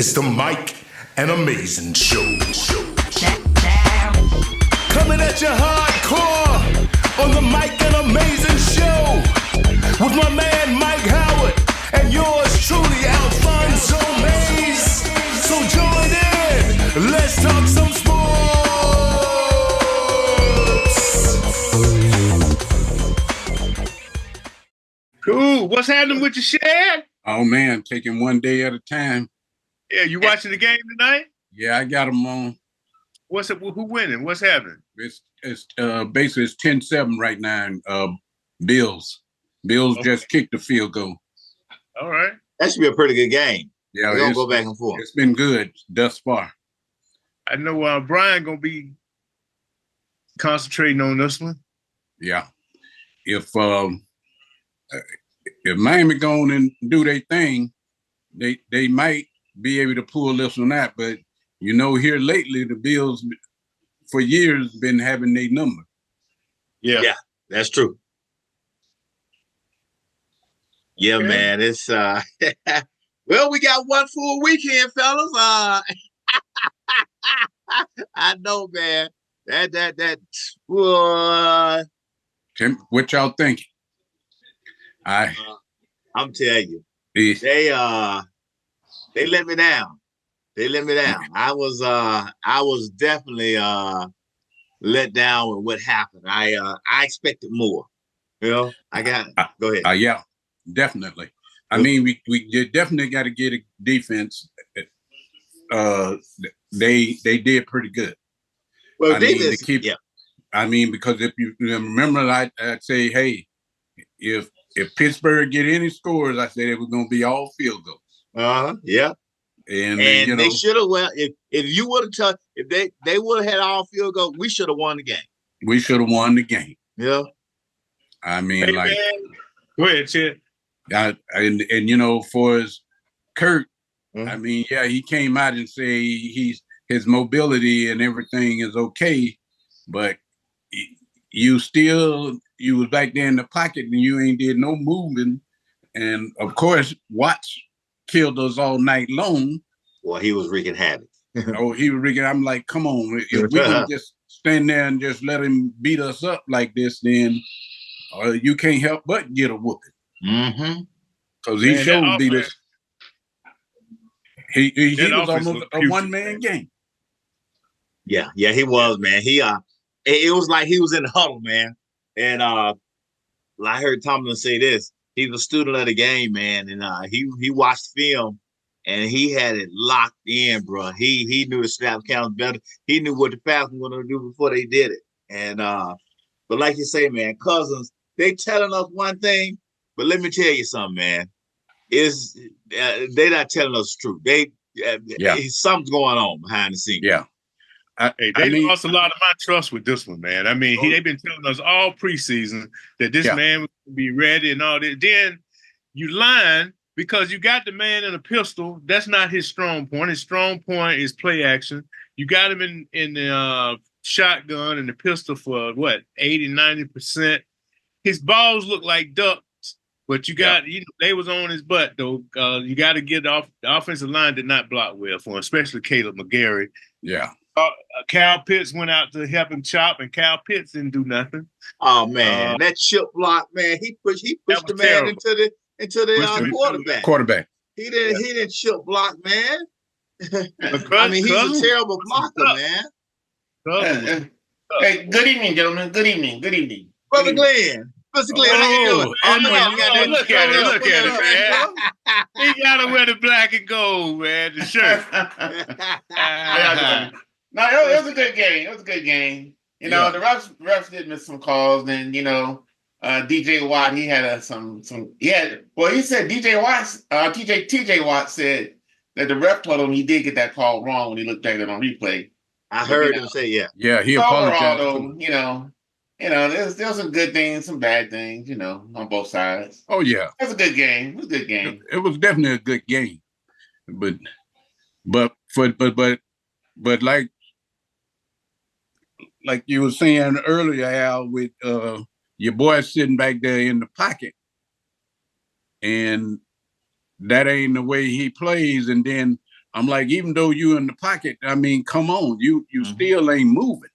It's the Mike and Amazing Show. Coming at you hardcore on the Mike and Amazing Show with my man Mike Howard and yours truly, Alfonso Mays. So join in. Let's talk some sports. Cool. What's happening with you, Shad? Oh man, taking one day at a time. Yeah, you watching the game tonight? Yeah, I got them on. What's it? Who winning? What's happening? It's basically it's 10-7 right now. Bills Okay. just kicked the field goal. All right. That should be a pretty good game. Yeah, We're gonna go back and forth. It's been good thus far. I know Brian gonna be concentrating on this one. Yeah, if Miami go on and do their thing, they might be able to pull this one out. But you know, here lately the Bills for years been having their number. Yeah, that's true. Yeah, Okay. man. It's well, we got one full weekend, fellas. I know, man. That What y'all thinking? I'm telling you, Eh, they let me down. They let me down. I was definitely let down with what happened. I expected more. You know, go ahead. Yeah, definitely. I mean, we definitely got to get a defense. They did pretty good. Well, I mean, to defense, keep. yeah. I mean, because if you remember, I'd say, hey, if Pittsburgh get any scores, I said it was going to be all field goals. Yeah. And And you know, they should have. Well, if you would have if they would have had all field goal, we should have won the game. we should have won the game. Yeah. I mean, Hey, like, man. Go ahead, Chad. and you know, for his Kurt, Mhm. I mean, yeah, he came out and say his mobility and everything is okay, but you was back there in the pocket and you ain't did no moving, and of course Watts killed us all night long. Well, he was wreaking havoc. Oh, he was rigging. I'm like, come on, if we can just stand there and just let him beat us up like this, then you can't help but get a whooping. Mm-hmm. Because he Man, showed that beat us. He that was offense almost looked a putrid, one-man man. game. Yeah, he was, man. It was like he was in the huddle, man. And I heard Tomlin say this. He's a student of the game, man, and he watched film and he had it locked in, bro. He knew the snap counts better. He knew what the Falcons were going to do before they did it. And but like you say, man, Cousins, they telling us one thing, but let me tell you something, man. Is they not telling us the truth? Something's going on behind the scenes. Yeah. Hey, they lost a lot of my trust with this one, man. I mean, they've been telling us all preseason that this man was going to be ready and all that. Then you lying because you got the man in a pistol. That's not his strong point. His strong point is play action. You got him in the shotgun and the pistol for what, 80, 90%. His balls look like ducks, but you got, they was on his butt though. You got to get off. The offensive line did not block well for him, especially Caleb McGarry. Yeah. Cal Pitts went out to help him chop, and Cal Pitts didn't do nothing. Oh man, that chip block, man. He pushed the man terrible. into the Quarterback. He didn't chip block, man. But I mean, he's Cousins- a terrible blocker, man. Cousins was- Hey, good evening, gentlemen. Good evening. Good evening. Brother Glenn. Mr. Glenn, how you doing? Look at it, man. He got to wear the black and gold, man, the shirt. How y'all doing? No, it was a good game. It was a good game. You know, the refs did miss some calls. Then, you know, DJ Watt, he had he said TJ Watt said that the ref told him he did get that call wrong when he looked at it on replay. I heard him say, yeah. Yeah, he Overall, apologized. though, you know, there's some good things, some bad things, you know, on both sides. Oh yeah. It was a good game. It was a good game. It was definitely a good game. But like you were saying earlier, Al, with your boy sitting back there in the pocket, and that ain't the way he plays. And then I'm like, even though you in the pocket, I mean, come on, you still ain't moving.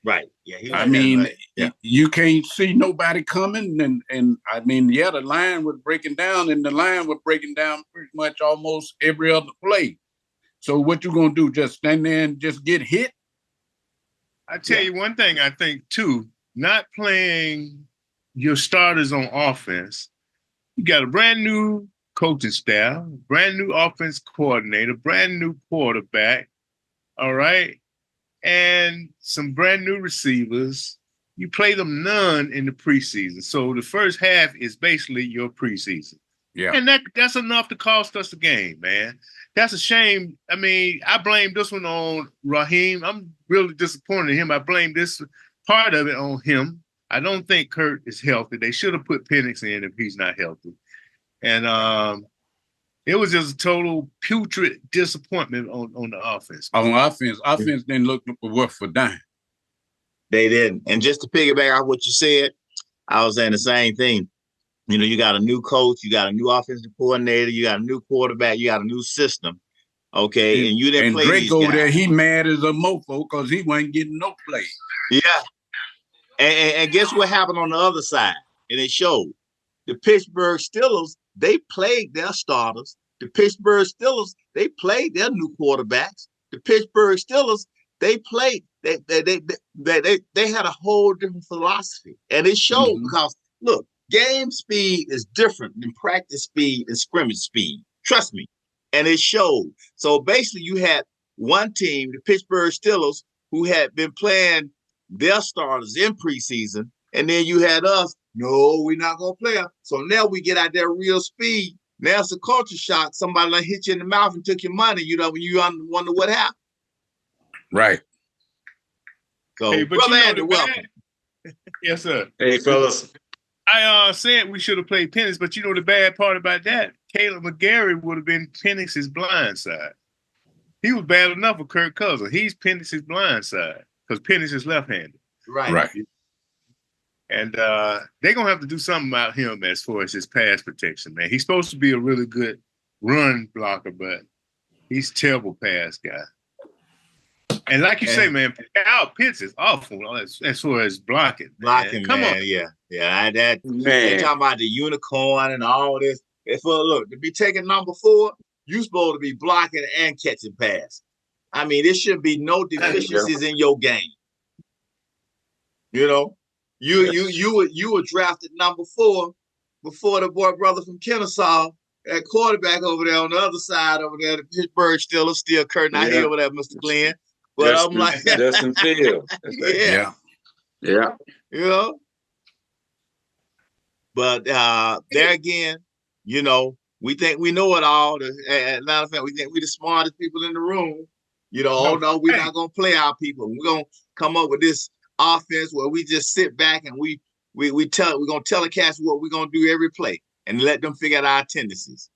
Right. Yeah. I mean, yeah. you can't see nobody coming, and I mean, yeah, the line was breaking down, and the line was breaking down pretty much almost every other play. So what you gonna do? Just stand there and just get hit? I tell you one thing, I think too, not playing your starters on offense. You got a brand new coaching staff, brand new offense coordinator, brand new quarterback. All right. And some brand new receivers. You play them none in the preseason. So the first half is basically your preseason. Yeah. And that's enough to cost us the game, man. That's a shame. I mean, I blame this one on Raheem. I'm really disappointed in him. I blame this part of it on him. I don't think Kurt is healthy. They should have put Penix in if he's not healthy. And it was just a total putrid disappointment on the offense. On offense didn't look worth for dime. They didn't. And just to piggyback off what you said, I was saying the same thing. You know, you got a new coach, you got a new offensive coordinator, you got a new quarterback, you got a new system. Okay, and you didn't play Drake these over guys. there, he mad as a mofo because he wasn't getting no play. Yeah. And guess what happened on the other side? And it showed. The Pittsburgh Steelers, they played their starters. The Pittsburgh Steelers, they played their new quarterbacks. The Pittsburgh Steelers, they played. They had a whole different philosophy, and it showed because look, game speed is different than practice speed and scrimmage speed. Trust me, and it showed. So basically, you had one team, the Pittsburgh Steelers, who had been playing their starters in preseason, and then you had us. No, we're not gonna play them. So now we get out there real speed. Now it's a culture shock. Somebody like hit you in the mouth and took your money. You know, when you wonder what happened. Right. So, hey, but brother you know Andy, welcome. Yes, sir. Hey, fellas. I said we should have played Penix, but you know the bad part about that? Caleb McGarry would have been Penix's blind side. He was bad enough for Kirk Cousins. He's Penix's blind side because Penix is left-handed. Right. And they're going to have to do something about him as far as his pass protection, man. He's supposed to be a really good run blocker, but he's a terrible pass guy. And like you say, man, Kyle Pitts is awful as far as blocking. Blocking, Come man. on. Yeah. They're Man. talking about the unicorn and all this. Look, to be taking number 4, you're supposed to be blocking and catching pass. I mean, there should be no deficiencies in your game. You know, you were drafted number 4 before the brother from Kennesaw, that quarterback over there on the other side over there, the Pittsburgh Steelers, still Kurt, not here over there, Mr. Glenn. But I'm like, Justin Fields. yeah. Yeah. You know. But there again, you know, we think we know it all. Matter of fact, we think we're the smartest people in the room. You know, no, we're not gonna play our people. We're gonna come up with this offense where we just sit back and we're gonna telecast what we're gonna do every play and let them figure out our tendencies.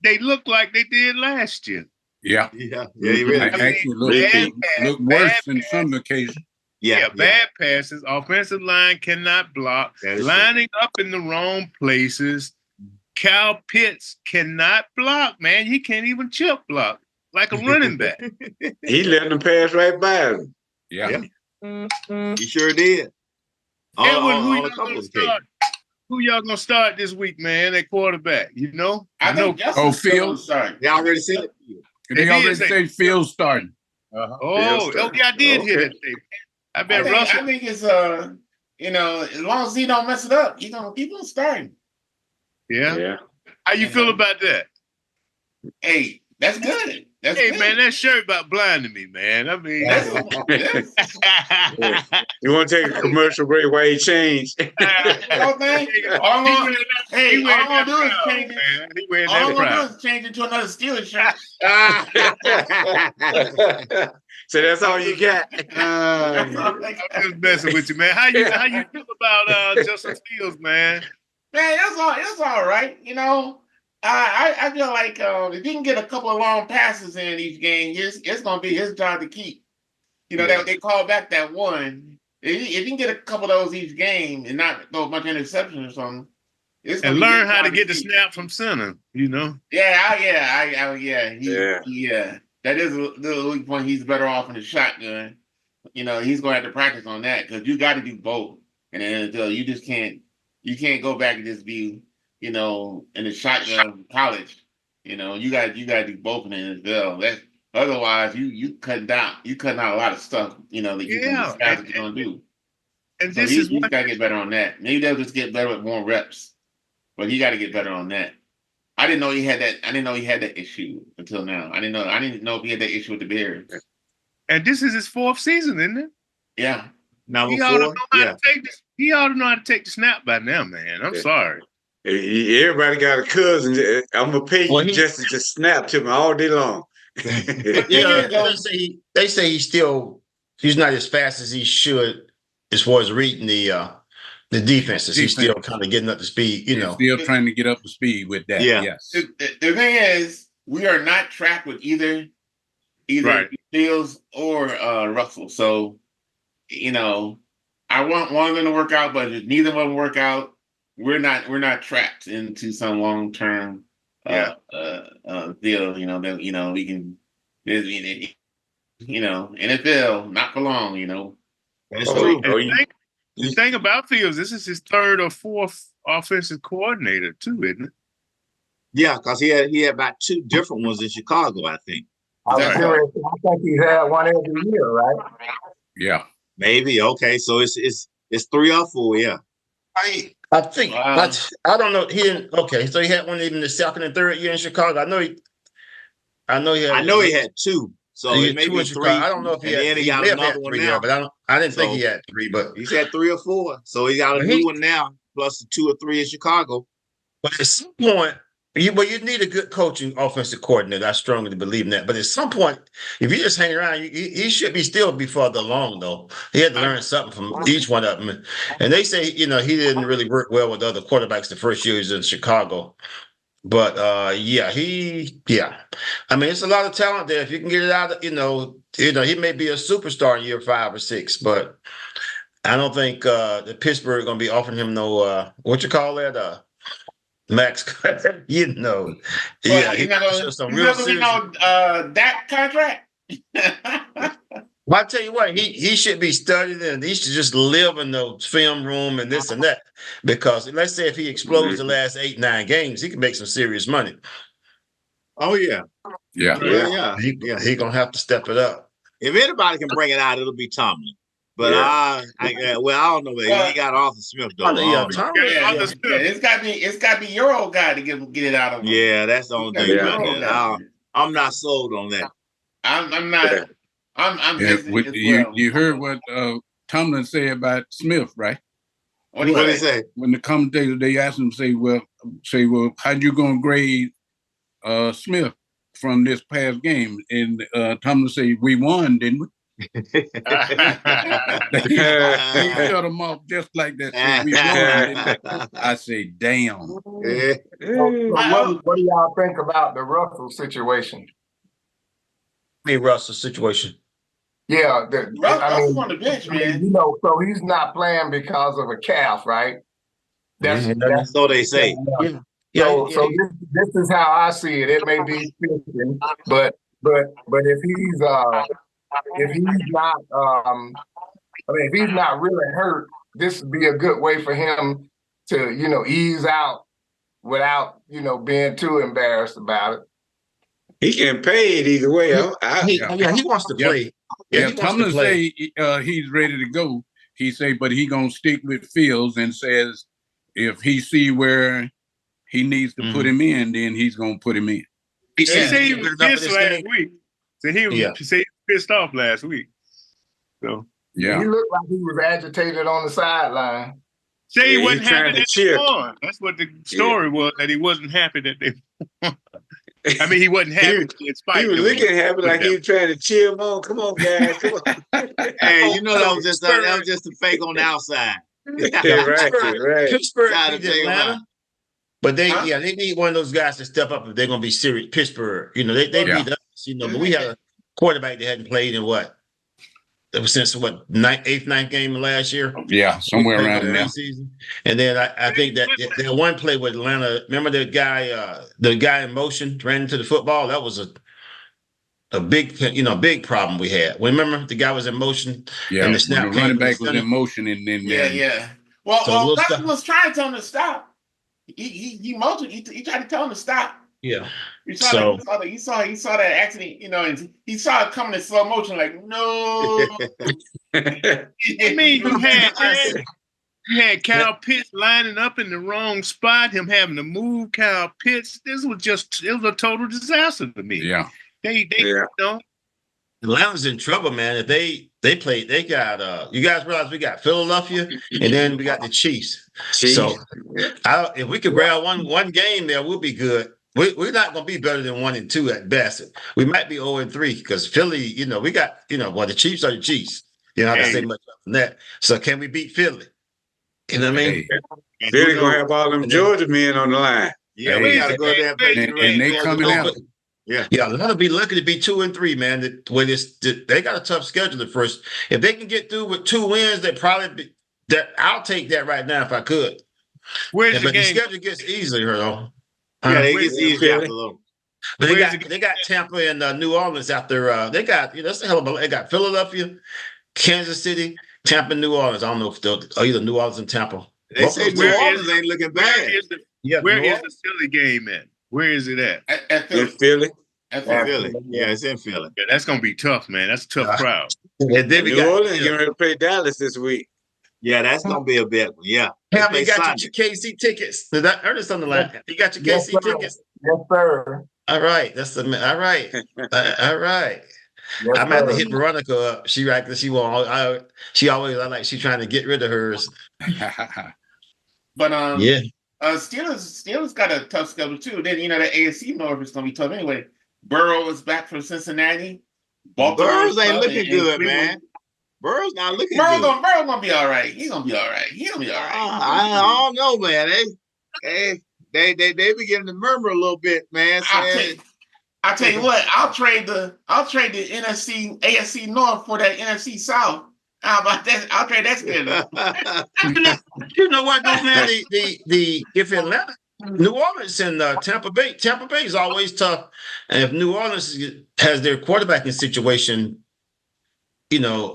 They look like they did last year. Yeah. Yeah, really. Actually, look worse in some occasions. Yeah, bad passes. Offensive line cannot block. Lining up in the wrong places. Kyle Pitts cannot block, man. He can't even chip block like a running back. He let them pass right by him. Yeah. He sure did. Who y'all gonna start this week, man? At quarterback, you know? I think Fields. They already said it. They already say Fields starting. Oh, yeah, I did hear that. I bet Russell. I think it's you know, as long as he don't mess it up, he's gonna keep on starting. Yeah. How you feel about that? Hey, that's good. That's good. Man, that shirt about blinding me, man. I mean, You want to take a commercial break while he changed? All I'm gonna do is change it. All I'm gonna do is change it to another Steelers shirt. So that's all you got. I'm just messing with you, man. How you feel about Justin Fields, man? Man, it's all right. You know, I feel like if he can get a couple of long passes in each game, it's gonna be his job to keep. You know, they call back that one. If he can get a couple of those each game and not throw a bunch of interceptions or something, it's And gonna be learn how to hard get the see. snap from center, you know? Yeah. That is a little weak point. He's better off in the shotgun. You know, he's going to have to practice on that because you got to do both. And then you just can't. You can't go back and just be, you know, in the shotgun college. You know, you got to do both in the NFL. That's otherwise you cutting out a lot of stuff. You know that you're gonna do. And So this he's is what got to get better on that. Maybe they'll just get better with more reps, but he got to get better on that. I didn't know he had that. I didn't know he had that issue until now. I didn't know if he had that issue with the Bears. and this is his 4th season, isn't it? Yeah. Number He ought to know 4. how Yeah. to take this. He ought to know how to take the snap by now, man. I'm sorry. Everybody got a cousin. I'm gonna pay you just to snap to me all day long. Yeah, they say he's not as fast as he should as far as reading the defenses. He's still kind of getting up to speed, you know. Still trying to get up to speed with that. Yeah. Yes. The thing is, we are not tracked with either Right. Fields or Russell. So, you know, I want one of them to work out, but if neither of them work out, we're not trapped into some long term deal. You know that we can, NFL not for long. You know. That's true. The thing about Fields, this is his 3rd or 4th offensive coordinator too, isn't it? Yeah, because he had about 2 different ones in Chicago, I think. I think he's had one every year, right? Yeah. Maybe. Okay, so it's 3 or 4. Yeah. I think I don't know. He didn't. Okay, so he had one even the 2nd and 3rd year in Chicago. I know he had 2. So he it had may 2 be in 3. Chicago. I don't know if he and had. then He got may have another had one 3 now. there, but I didn't think he had 3. But He's had 3 or 4. So he got a new one now, plus the 2 or 3 in Chicago. But at some point, you need a good coaching offensive coordinator. I strongly believe in that. But at some point, if you just hang around, he should still be further along, though. He had to learn something from each one of them. And they say, he didn't really work well with other quarterbacks the first year he was in Chicago. But I mean, it's a lot of talent there. If you can get it out, he may be a superstar in year 5 or 6, but I don't think the Pittsburgh going to be offering him no what you call that max. Well, He's not gonna that contract. Well, I tell you what, he should be studied and he should just live in the film room and this and that. Because let's say if he explodes the last 8-9 games, he can make some serious money. Oh yeah. Yeah. He gonna have to step it up. If anybody can bring it out, it'll be Tomlin. But I don't know. He got Arthur Smith though. It's got to be your old guy to get it out of him. Yeah, that's the only thing about that. I'm not sold on that. I'm not. I'm you heard what Tomlin said about Smith, right? What did he say? When the commentators they asked him, say, well, how'd you gonna grade Smith from this past game? And Tomlin said, we won, didn't we? They shut him off just like that. So we won, I say, damn. What do y'all think about the Russell situation? Russell situation. Yeah, Russell's on the bench, man. So he's not playing because of a calf, right? That's so they say. So this is how I see it. It may be fishing, but if he's not, if he's not really hurt, this would be a good way for him to, ease out without, being too embarrassed about it. He can pay it either way. He wants to play. Yeah, Tomlin say he's ready to go. He say, but he gonna stick with Fields and says if he see where he needs to put him in, then he's gonna put him in. He said he was pissed last week. So he was pissed off last week. So he looked like he was agitated on the sideline. Say he wasn't happy that they won. That's what the story was, that he wasn't happy that they won. I mean, he wasn't happy. He was looking happy like he was trying to cheer him on. Come on, guys. Come on. Hey, that was just a fake on the outside. Right. Pittsburgh beat Atlanta. But they need one of those guys to step up if they're going to be serious. Pittsburgh, they beat us, but we had a quarterback that hadn't played in what? ever since what eighth, ninth game of last year. Yeah, somewhere around there. And then I think that one play with Atlanta. Remember the guy in motion ran into the football. That was a big big problem we had. Remember the guy was in motion. Yeah, and the running back was in motion, and then yeah. Well, Dustin was trying to tell him to stop. He motioned. He tried to tell him to stop. Yeah. He saw that accident, and he saw it coming in slow motion, like, no. I mean, you had Kyle Pitts lining up in the wrong spot, him having to move Kyle Pitts. It was a total disaster to me. Yeah. Atlanta's in trouble, man. If they played, they got you guys realize we got Philadelphia and then we got the Chiefs. So if we could grab one game there, we'll be good. We're not going to be better than 1-2 at best. We might be 0-3 because Philly, we got, the Chiefs are the Chiefs. You don't have to say much from that. So can we beat Philly? You know what I mean? Philly going to have all them Georgia men on the line. Yeah, we got to go there. And they coming out. Yeah, Atlanta be lucky to be 2-3, man. They got a tough schedule at first. If they can get through with 2 wins, I'll take that right now if I could. Where's the game? The schedule gets easier though. Yeah, it gets easier after though. But they got Tampa and New Orleans after. They got that's a hell of a. They got Philadelphia, Kansas City, Tampa, New Orleans. I don't know if they're either New Orleans and Tampa. They say New Orleans ain't looking bad. Where is the Philly game at? Where is it at? At Philly. At Philly. Yeah, it's in Philly. Yeah, that's gonna be tough, man. That's a tough crowd. And then New Orleans getting ready to play Dallas this week. Yeah, that's gonna be a big one. Yeah. Have you got your KC tickets? Did I heard something like that? You got your KC tickets? Yes, sir. All right, all right, all right. Yes, I'm about to hit Veronica up. She won't. She always she's trying to get rid of hers. But Steelers got a tough schedule too. Then the AFC North is gonna be tough anyway. Burrow is back from Cincinnati. Burrows ain't looking good, man. Burrow's not looking good. Burrow's gonna be all right. He's gonna be all right. I don't know, man. They beginning to murmur a little bit, man. I'll tell you what. I'll trade the AFC North for that NFC South. How about that? I'll trade that schedule. You know what, though, man? If Atlanta, New Orleans and Tampa Bay is always tough. And if New Orleans has their quarterbacking situation,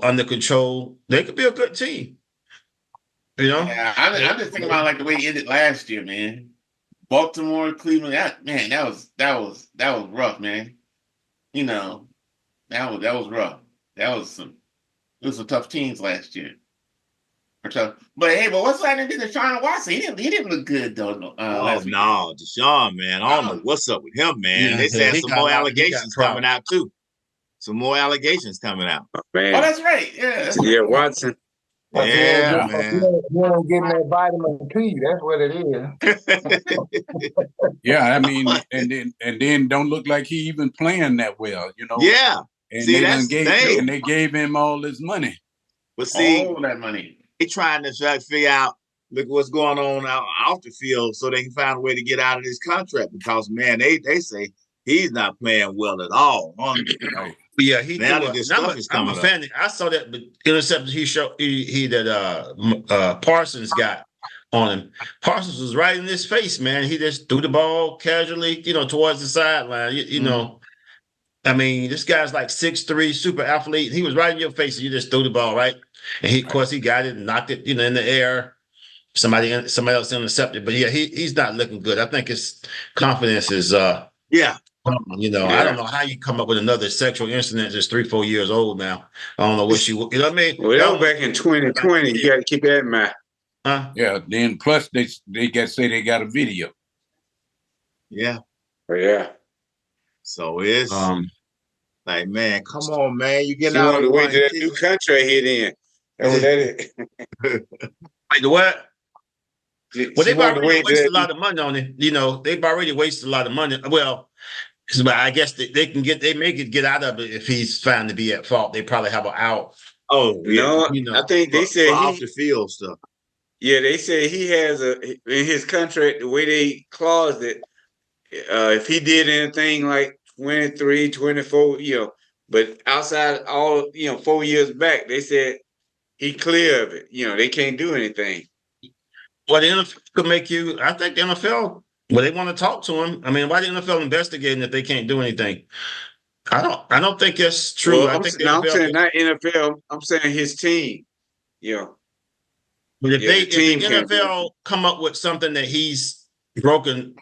under control, they could be a good team. Yeah, I'm just thinking about the way it ended last year, man. Baltimore, Cleveland, that was rough, man. That was rough. It was some tough teams last year. But what's happening to Deshaun Watson? He didn't look good though. No, Deshaun, man. I don't know what's up with him, man. They said some more allegations coming out too. Some more allegations coming out. Man. Oh, that's right. Yeah. Yeah, Watson. Yeah, man. You ain't getting that vitamin P. That's what it is. Yeah, I mean, and then don't look like he even playing that well, Yeah. And see, they gave him all this money. But see, all that money. They trying to figure out what's going on out off the field so they can find a way to get out of this contract because man, they say he's not playing well at all. Yeah, I'm a fan. I saw that interception that Parsons got on him. Parsons was right in his face, man. He just threw the ball casually, towards the sideline. I mean, this guy's like 6'3", super athlete. He was right in your face, and you just threw the ball right. And of course, he got it and knocked it, in the air. Somebody else intercepted, but yeah, he's not looking good. I think his confidence is I don't know how you come up with another sexual incident that's 3-4 years old now. I don't know what you know what I mean? Well, that was back in 2020. You got to keep that in mind. Huh? Yeah. Then plus they got a video. Yeah. Oh, yeah. So it's like, man, come on, man. You getting out of the way to that new contract hit in. That's what that is. Wait, what? Well, they've already wasted a lot of money on it. They've already wasted a lot of money. Well, I guess they may get out of it if he's found to be at fault. They probably have an out. Oh, no, I think they said off the field stuff. Yeah, they say he has in his contract, the way they claused it, if he did anything like 23, 24, But outside all 4 years back, they said he clear of it. They can't do anything. Well, the NFL could make you. I think the NFL. Well, they want to talk to him. I mean, why the NFL investigating if they can't do anything? I don't think that's true. Well, I I'm think saying not NFL. I'm saying his team. But if the team the can't do NFL come up with something that he's broken,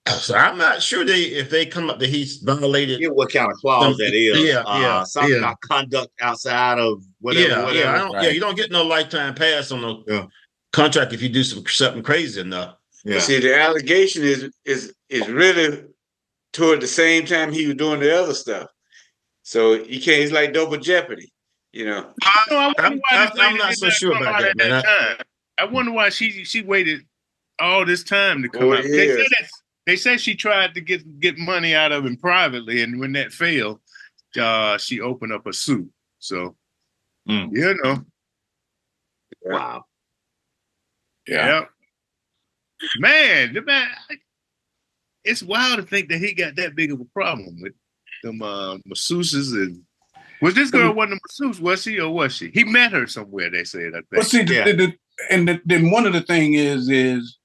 so I'm not sure if they come up that he's violated. Yeah, what kind of clause that is? Something yeah. about conduct outside of whatever. You don't get no lifetime pass on the contract if you do something crazy enough. Yeah. See, the allegation is really toward the same time he was doing the other stuff. So you can't. It's like double jeopardy. I'm not so sure about that, man. I wonder why she waited all this time to come out. They said she tried to get money out of him privately, and when that failed, she opened up a suit. So, Wow. Yeah. Man, it's wild to think that he got that big of a problem with them masseuses. And was this girl wasn't a masseuse, was she, or was she? He met her somewhere, they said, I think. Well, see, then one of the thing is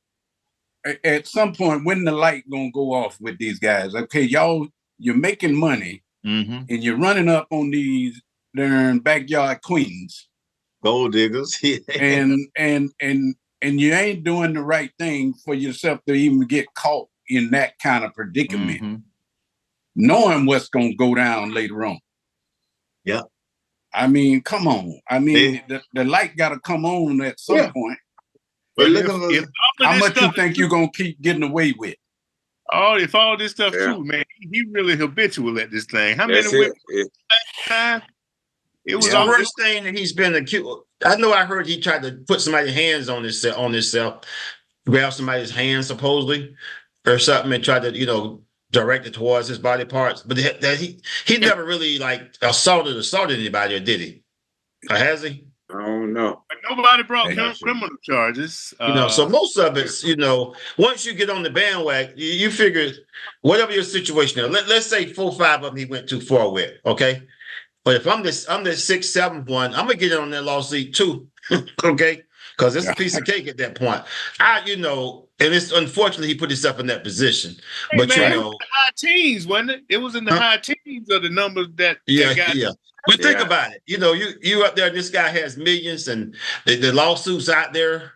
at some point, when the light gonna go off with these guys? Okay, you're making money, and you're running up on these darn backyard queens, gold diggers, and you ain't doing the right thing for yourself to even get caught in that kind of predicament, knowing what's gonna go down later on. Yeah. I mean, come on. I mean, the light got to come on at some point. But how much you think you're going to keep getting away with? If all this stuff too, man, he really habitual at this thing. How many women? It was the worst thing that he's been accused. I know I heard he tried to put somebody's hands on himself, grab somebody's hand supposedly or something and tried to, direct it towards his body parts. But he never really assaulted anybody, or did he? Or has he? I don't know. But nobody brought criminal charges. So most of it's, once you get on the bandwagon, you figure whatever your situation is. Let's say 4 or 5 of them he went too far with, okay? But if I'm the 6th, 7th one, I'm gonna get in on that lawsuit too, okay? Because it's a piece of cake at that point. And it's unfortunately he put himself in that position. Hey, but man, it was in the high teens, wasn't it? It was in the high teens of the numbers that got. Yeah. But think about it. You up there, this guy has millions, and the lawsuits out there.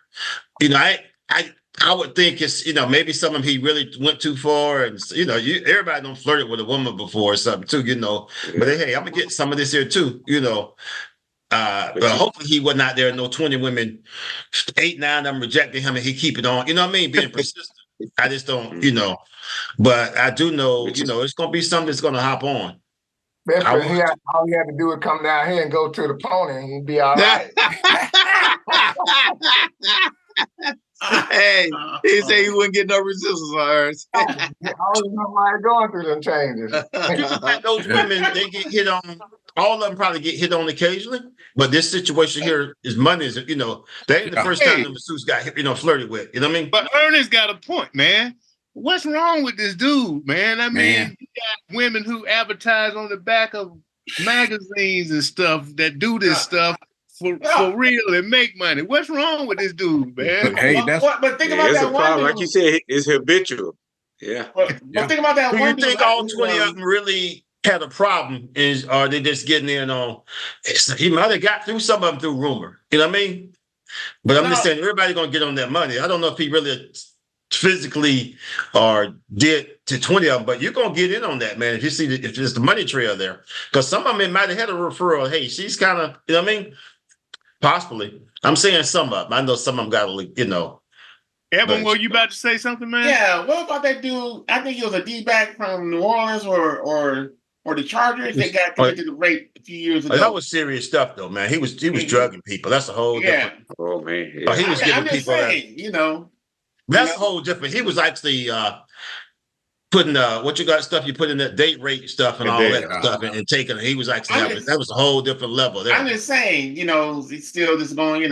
I would think it's maybe some of them he really went too far, and everybody done flirted with a woman before or something too. But hey, I'm gonna get some of this here too. But hopefully he wasn't out there. No 20 women, 8, 9 of them rejecting him, and he keep it on. You know what I mean? Being persistent. I just don't. But I do know. It's gonna be something that's gonna hop on. All he had to do is come down here and go to the pony, and he'd be all right. Hey, he said he wouldn't get no resistance on hers. I always know going through them changes. Those women, they get hit on. All of them probably get hit on occasionally, but this situation here is money. They ain't the first time the masseuse got flirted with. You know what I mean? But Ernest got a point, man. What's wrong with this dude, man? I mean, you got women who advertise on the back of magazines and stuff that do this stuff for real and make money. What's wrong with this dude, man? But hey, but think about that one problem. Like you said, it's habitual. Yeah. But think about that Do one. you think all 20 of them really had a problem? Are they just getting in on? He might have got through some of them through rumor. You know what I mean? But I'm just saying, everybody gonna get on that money. I don't know if he really physically or did to 20 of them, but you're gonna get in on that, man. If you see if there's the money trail there, because some of them might have had a referral. Hey, she's kind of, you know what I mean? Possibly. I'm saying some of them. I know some of them got, Evan, were you about to say something, man? Yeah. What about that dude? I think he was a D-back from New Orleans or the Chargers that got convicted of rape a few years ago. That was serious stuff, though, man. He was drugging people. That's a whole different. Oh man. Yeah. He was giving people saying, That's a whole different. He was actually putting what you got stuff you put in that date rate stuff and all that stuff and taking it. He was actually that was a whole different level there. I'm just saying, he's still just going,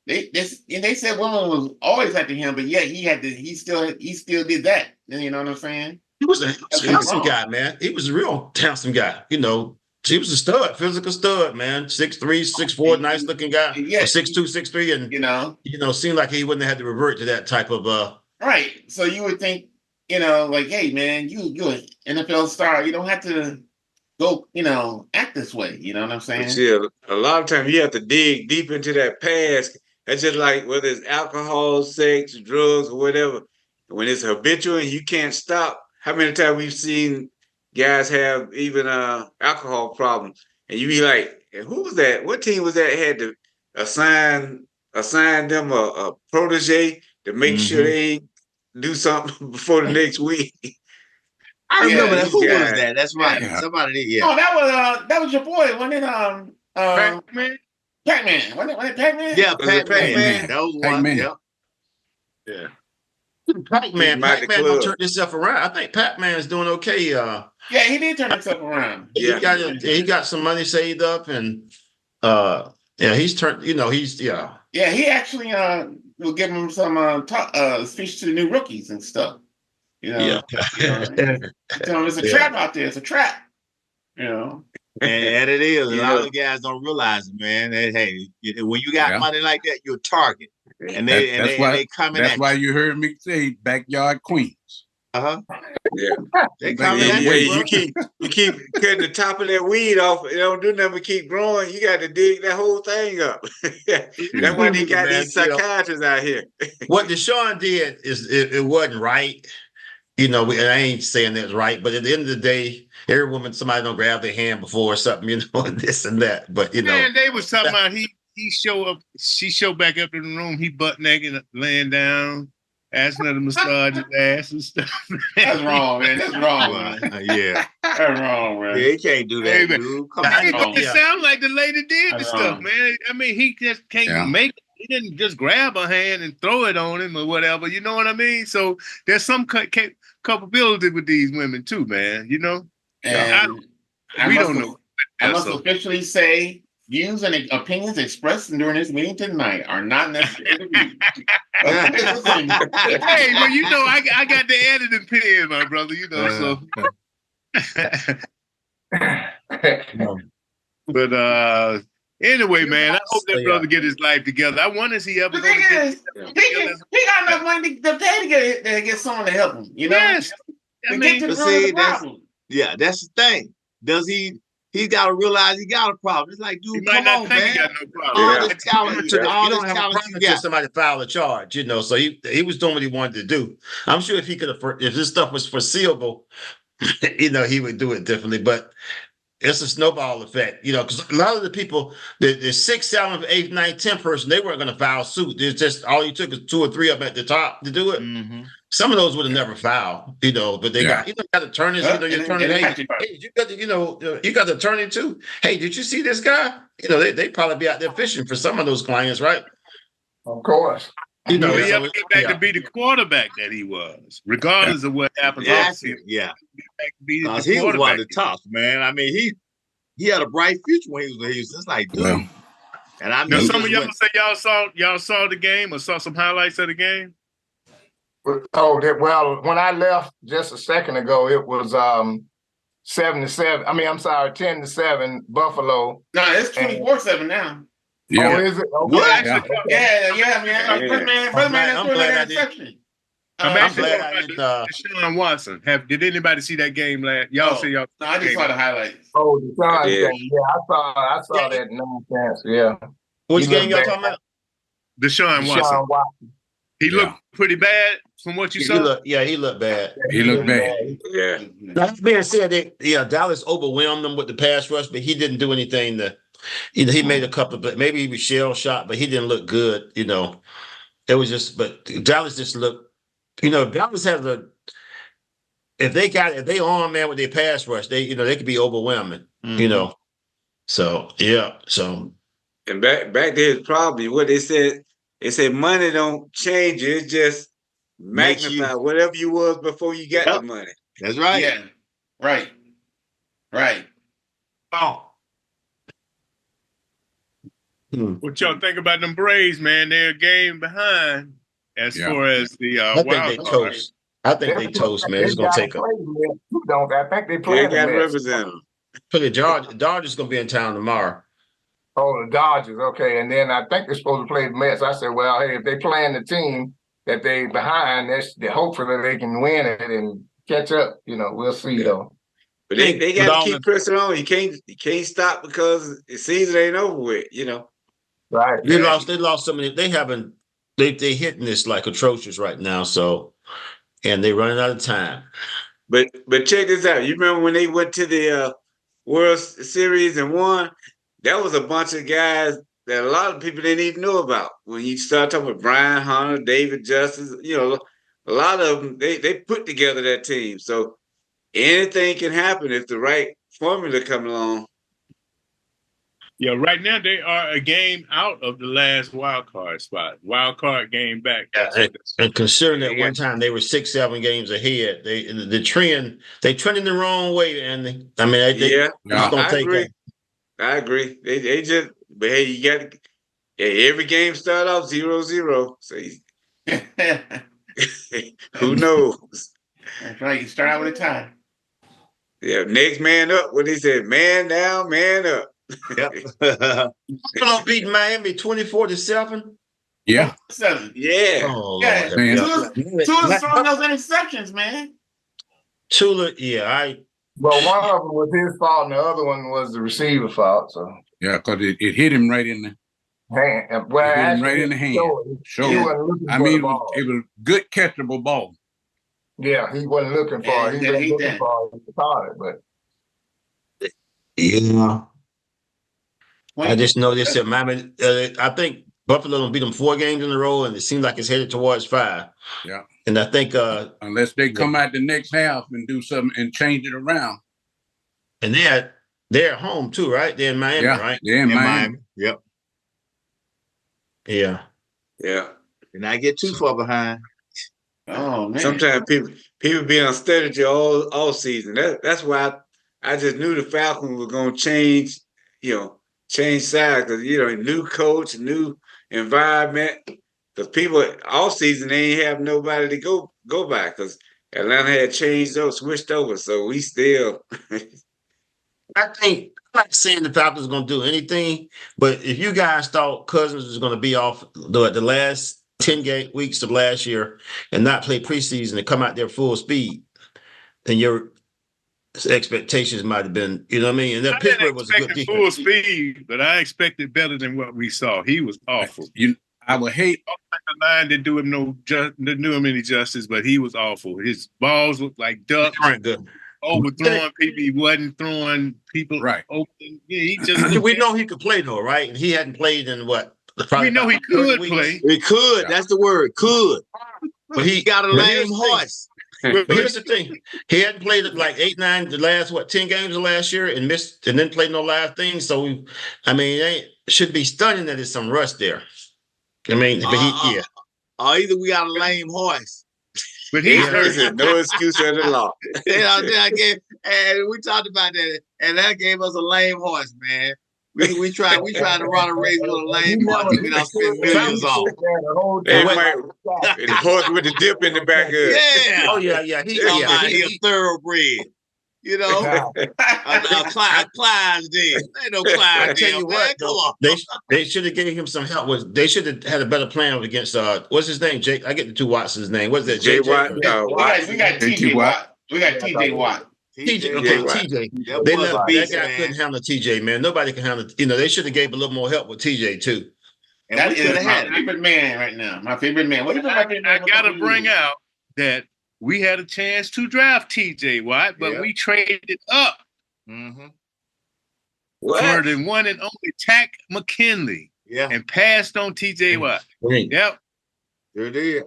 they said women was always after him, but yeah, he still did that. You know what I'm saying? He was a handsome guy, man. He was a real handsome guy. You know, he was a stud, physical stud, man. 6'3", 6'4", nice looking guy. Yeah. Or 6'2", 6'3", and seemed like he wouldn't have had to revert to that type of Right. So you would think, like, hey man, you're an NFL star. You don't have to go, act this way. You know what I'm saying? But yeah, a lot of times you have to dig deep into that past. That's just like whether it's alcohol, sex, drugs, or whatever. When it's habitual and you can't stop, how many times we've seen guys have even alcohol problems, and you be like, who was that? What team was that had to assign them a protege to make sure they do something before the next week? I remember that. Who was that? That's right. Yeah. Somebody. Yeah. Oh, that was your boy. Wasn't it? Pac-Man. Pac-Man. Wasn't it Pac-Man? Yeah, Pac-Man. That was one. Yep. Yeah. Pac-Man don't turn himself around. I think Pac-Man is doing okay. Yeah, he did turn himself around. He got some money saved up, and he's turned. Yeah, he actually will give him some speech to the new rookies and stuff. Tell them it's a trap out there. It's a trap. And it is. A lot of guys don't realize it, man. Hey, when you got money like that, you're a target. And they come in. That's why you heard me say backyard queens. Yeah. They come in. You keep cutting the top of that weed off. It don't do nothing but keep growing. You got to dig that whole thing up. That's why they got these psychiatrists out here. What Deshaun did is it wasn't right. And I ain't saying that's right, but at the end of the day, every woman, somebody don't grab their hand before or something, and this and that. But man, they was talking about he show up, she show back up in the room, he butt naked, laying down, asking her to massage his ass and stuff. That's wrong, man. That's wrong, man. Yeah, that's wrong, man. Yeah, he can't do that, dude. Come on. It sounds like the lady did the stuff, man. I mean, he just can't make it. He didn't just grab her hand and throw it on him or whatever. You know what I mean? So there's some culpability with these women too, man. And we don't know. I must officially say, views and opinions expressed during this meeting tonight are not necessarily. Hey, well, I got the editing pen, my brother. But anyway, man, I hope that brother get his life together. I wonder if he ever going to get he got enough money to pay to get someone to help him. Yes. That's the thing. Does he? He's got to realize he got a problem. It's like, dude, come on, man. He got no problem. All this talent, you don't have a problem until somebody file a charge, So he was doing what he wanted to do. I'm sure if this stuff was foreseeable, he would do it differently. But it's a snowball effect, because a lot of the people, the 6th, 7th, 8th, 9th, 10th person, they weren't going to file suit. It's just all you took is 2 or 3 of them at the top to do it. Mm-hmm. Some of those would have never filed, but they got attorneys. Your attorney, hey, you got the attorney too. Hey, did you see this guy? They probably be out there fishing for some of those clients, right? Of course. He ever get back to be the quarterback that he was, regardless of what happens. Yeah. He was one of the tops, man. I mean, he had a bright future when he was just like, dude. Well, and I mean, some of y'all say y'all saw the game or saw some highlights of the game. Well, when I left just a second ago, it was 7-7. I mean, I'm sorry, 10-7 Buffalo. No, it's 24-7 now. Yeah. Oh, is it? Okay. Yeah, man. Brother man, that's really an exception. I'm glad I did. Deshaun Watson. Did anybody see that game last? Y'all see y'all? No, I just saw the highlights. Oh, Deshaun game. Yeah, I saw that nonsense. Yeah. Which game y'all talking about? Deshaun Watson. He looked pretty bad from what you saw. He looked bad. He looked bad. Yeah. That being said, Dallas overwhelmed them with the pass rush, but he didn't do anything to. He made a couple, but maybe he was shell shot, but he didn't look good. It was just. But Dallas just looked. Dallas has if they arm man with their pass rush, they could be overwhelming. Mm-hmm. So yeah. So. And back to his problem, what they said money don't change you. It just magnify whatever you was before you got the money. That's right. Yeah. Right. Oh. What y'all think about them Braves, man? They're a game behind as far as the wild card. I think they toast, man. It's gonna take a. Don't I think they play? They got to represent them. The Dodgers gonna be in town tomorrow. Oh, the Dodgers. Okay, and then I think they're supposed to play the Mets. I said, well, hey, if they playing the team that they behind, they hopefully they can win it and catch up. You know, we'll see though. But they got to keep pressing on. You can't stop because the season ain't over with. You know. Right. They lost so many. They haven't. They hitting this like atrocious right now. So, and they running out of time. But check this out. You remember when they went to the World Series and won? That was a bunch of guys that a lot of people didn't even know about. When you start talking about Brian Hunter, David Justice, you know, a lot of them, they put together that team. So anything can happen if the right formula come along. Yeah, right now they are a game out of the last wild card spot. Wild card game back. And considering that one time they were 6-7 games ahead, they trending the wrong way, and I mean, I agree. They just, but hey, you got to. Hey, every game start off 0-0. So who knows? That's right. You start out with a tie. Yeah, next man up. What they said, man down, man up. Yep. Beating Miami 24-7. Yeah. 7. Yeah. Oh, yeah. Lord. Tula's throwing those interceptions, man. Tula, yeah, Well, one of them was his fault, and the other one was the receiver fault. So yeah, because it hit him right in the hand. Well, it hit him right in the hand. Sure. I mean, it was good catchable ball. Yeah, he wasn't looking for it. He wasn't looking for it. He caught it, but yeah. I just know this. Miami, I think Buffalo will beat them 4 games in a row, and it seems like it's headed towards 5. Yeah. And I think unless they come out the next half and do something and change it around. And they're at home too, right? They're in Miami, right? They're in Miami. Yep. Yeah. And I get too far behind. Oh man. Sometimes people be on strategy all season. That's why I just knew the Falcons were gonna change sides because new coach, new environment. Because people all season they ain't have nobody to go by because Atlanta had switched over. So we still. I think I'm not saying the Falcons are going to do anything, but if you guys thought Cousins was going to be off the last 10 weeks of last year and not play preseason and come out there full speed, then your expectations might have been, you know what I mean? And that Pittsburgh was a good defense. Full speed, but I expected better than what we saw. He was awful. I would hate. The line didn't do him any justice, but he was awful. His balls looked like ducks. Overthrowing people, he wasn't throwing people right. Open. Yeah, he just. We know he could play though, right? And he hadn't played in what? We know he could play. He could. That's the word. Could. But he got a lame horse. But here's the thing: he hadn't played like 8, 9, the last 10 games of last year, and missed, and then played no live things. So it should be stunning that there's some rust there. I mean, but or either we got a lame horse. But he's no excuse at the law. And we talked about that, and that gave us a lame horse, man. We tried to run a race with a lame horse. We don't spend millions on. The horse with the dip in the back of it. Yeah. Oh yeah. He a thoroughbrid. You know, Clydesdale. Ain't no Clydesdale. I tell you what, come on. They should have gave him some help. They should have had a better plan against what's his name? Jake. I get the 2 Watson's name. What's that? Jay Watt. We got TJ Watt. We got TJ Watt. TJ. They left that guy couldn't handle TJ, man. Nobody can handle. They should have gave a little more help with TJ too. And that is my favorite man right now. My favorite man. What I gotta bring out that we had a chance to draft TJ Watt, but we traded up for the one and only Tack McKinley. Yeah. And passed on TJ Watt. Yep. Sure did.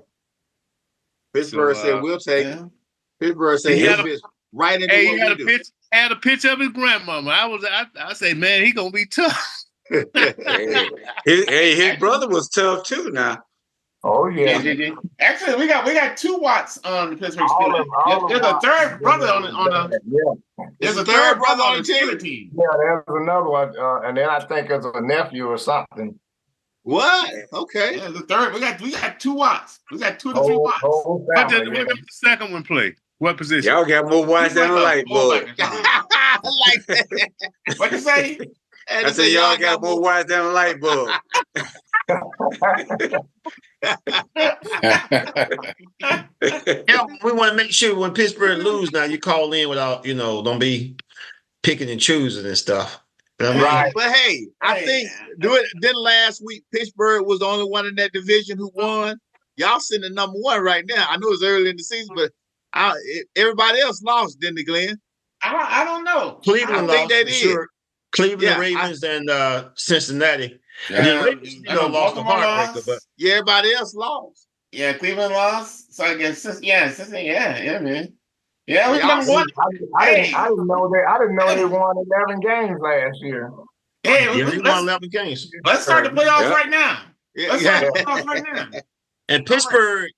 Pittsburgh said we'll take him. Pittsburgh said he's right into what we do. Had a picture of his grandmama. I said, man, he gonna be tough. His brother was tough too now. Oh yeah. Actually, we got 2 Watts on the Pittsburgh Steelers. There's a third brother on the There's a third brother on the Steelers team. Yeah, there's another one, and then I think there's a nephew or something. What? Okay. Yeah, the third. We got 2 watts. We got 2 to 3 watts. What does the second one play? What position? Y'all got more watts than a light bulb. I like that. What you say? I said y'all got more watts than a light bulb. Yeah, we want to make sure when Pittsburgh lose now, you call in without, don't be picking and choosing and stuff. Right. But hey, I think then last week Pittsburgh was the only one in that division who won. Y'all sitting at number 1 right now. I know it's early in the season, but everybody else lost, didn't they, Glenn? I don't know. Cleveland lost, they for did. sure. Cleveland, Yeah, the Ravens, and Cincinnati. Yeah. And then Ravens, lost the Baltimore heartbreaker, lost. but Yeah, everybody else lost. Yeah, Cleveland lost. So I guess yeah, man. Yeah, it was Y'all number 1. I didn't know they. I didn't know they won 11 games last year. Hey, yeah, they won 11 games. let's start the playoffs right now. Yeah, Let's start the playoffs right now. And Pittsburgh,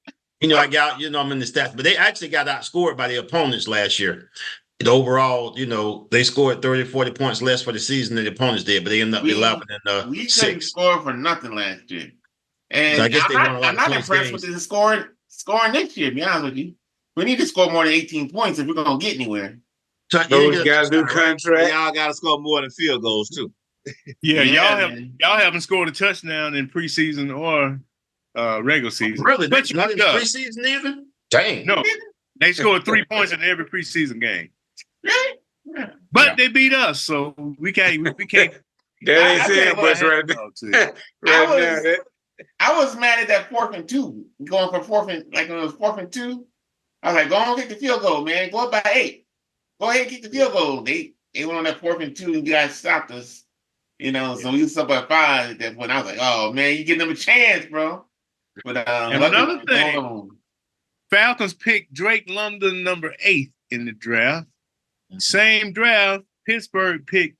I got, I'm in the stats, but they actually got outscored by the opponents last year. And overall, they scored 30, 40 points less for the season than the opponents did, but they ended up 11 and We couldn't 6. score for nothing last year. And So I guess they won a lot I'm of not close impressed games. with the scoring next year, to be honest with you. We need to score more than 18 points if we're going to get anywhere. So, Those guys do contract. Y'all got to score more than field goals too. Yeah, man. y'all haven't scored a touchdown in preseason or regular season. Really? But Not in got- preseason either? Dang. No, they scored 3 points in every preseason game. Really? But they beat us, so we can't. That ain't saying much right now. Right now. I was mad at that 4th and 2. Going for 4th and, like when it was 4th and 2. I was like, go on, kick the field goal, man. Go up by 8. Go ahead and kick the field goal. They went on that 4th and 2 and you guys stopped us. So we was up by 5 at that point. I was like, oh man, you give them a chance, bro. But And another thing, Falcons picked Drake London number 8 in the draft. Same draft, Pittsburgh picked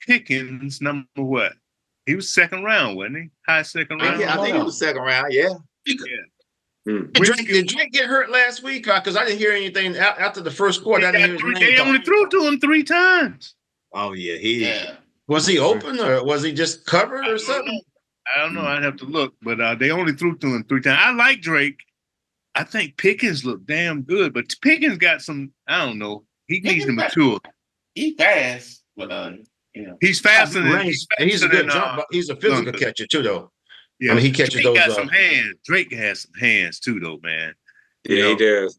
Pickens number what? He was 2nd round, wasn't he? High 2nd round. I think it was 2nd round. Yeah. Did Drake get hurt last week? Because I didn't hear anything after the first quarter. I didn't hear his name They only threw to him 3 times. Oh yeah, Was he open or was he just covered or something? I don't know. I'd have to look, but they only threw to him 3 times. I like Drake. I think Pickens looked damn good, but Pickens got some. I don't know. He needs to mature. He fast, but he's faster than He's a good jump. He's a physical catcher too, though. Yeah, I mean, he catches Drake those. Got some hands. Drake has some hands too, though, man. Yeah, he does.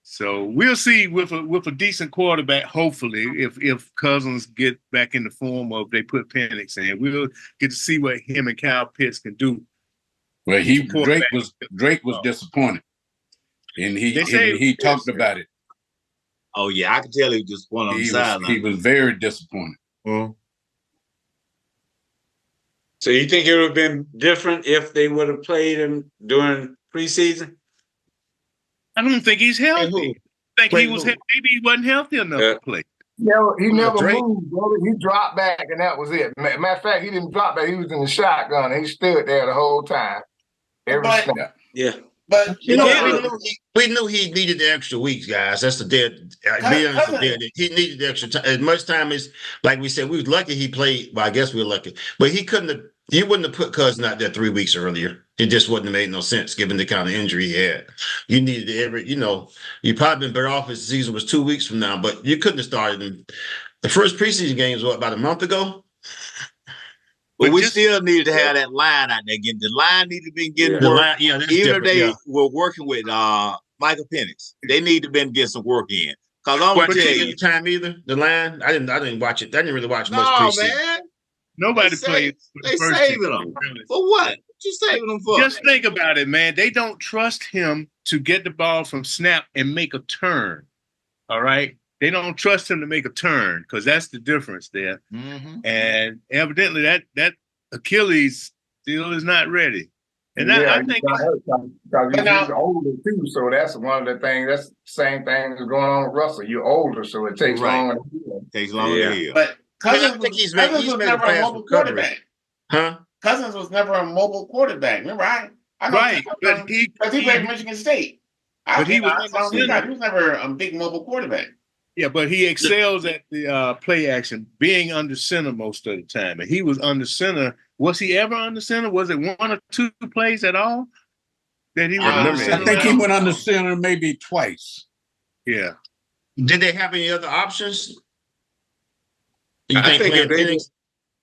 So we'll see with a decent quarterback. Hopefully, if Cousins get back in the form of they put Penix in, we'll get to see what him and Kyle Pitts can do. Well, Drake was disappointed, and he talked about it. Oh yeah, I can tell he was disappointed on the sideline. He was very disappointed. So you think it would have been different if they would have played him during preseason? I don't think he's healthy. I think he was maybe he wasn't healthy enough to play. He never moved, brother. He dropped back, and that was it. Matter of fact, he didn't drop back. He was in the shotgun, and he stood there the whole time. Every snap. Yeah. But we knew he needed the extra weeks, guys. That's the dead. He needed the extra time. As much time as, like we said, we was lucky he played. Well, I guess we were lucky, but he couldn't have. You wouldn't have put Cousin out there 3 weeks earlier. It just wouldn't have made no sense given the kind of injury he had. You needed you probably been better off if the season was 2 weeks from now, but you couldn't have started him. The first preseason game was about a month ago. But we still needed to have that line out there again. The line needed to be getting work. Even if they were working with Michael Penix, they need to been getting some work in. Because I'm gonna tell you, time either the line. I didn't watch it. I didn't really watch much preseason. Man. Nobody played. They saving them for what? What you saving them for? Just think about it, man. They don't trust him to get the ball from snap and make a turn. All right. They don't trust him to make a turn because that's the difference there. Mm-hmm. And evidently that Achilles still is not ready. And I think he's older too, so that's one of the things. That's the same thing that's going on with Russell. You're older, so it takes longer. Takes longer to heal. But Cousins was never a mobile quarterback. Huh? Cousins was never a mobile quarterback. Remember, I know right, but he played Michigan State. But he was never a big mobile quarterback. Yeah, but he excels at the play action, being under center most of the time. And he was under center. Was he ever under center? Was it one or two plays at all that he was under center? I think he went under center maybe twice. Yeah. Did they have any other options? You I think playing Penix?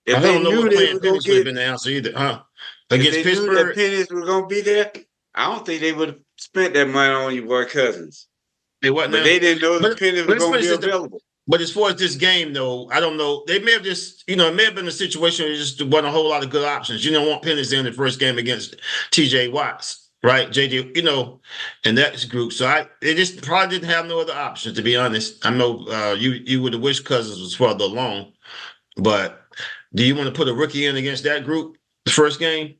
if I they don't know knew what they playing were going Penix to would have get, been the answer either, huh? if Against they knew that Pittsburgh. Penix was going to be there, I don't think they would have spent that money on your boy Cousins. They wasn't. But they didn't know that Penix was going to be available. But as far as this game, though, I don't know. They may have just, it may have been a situation where there just wasn't a whole lot of good options. You don't want Penix in the first game against T.J. Watts, right? JJ, and that group. So they just probably didn't have no other options, to be honest. I know you would have wished Cousins was further along, but do you want to put a rookie in against that group the first game?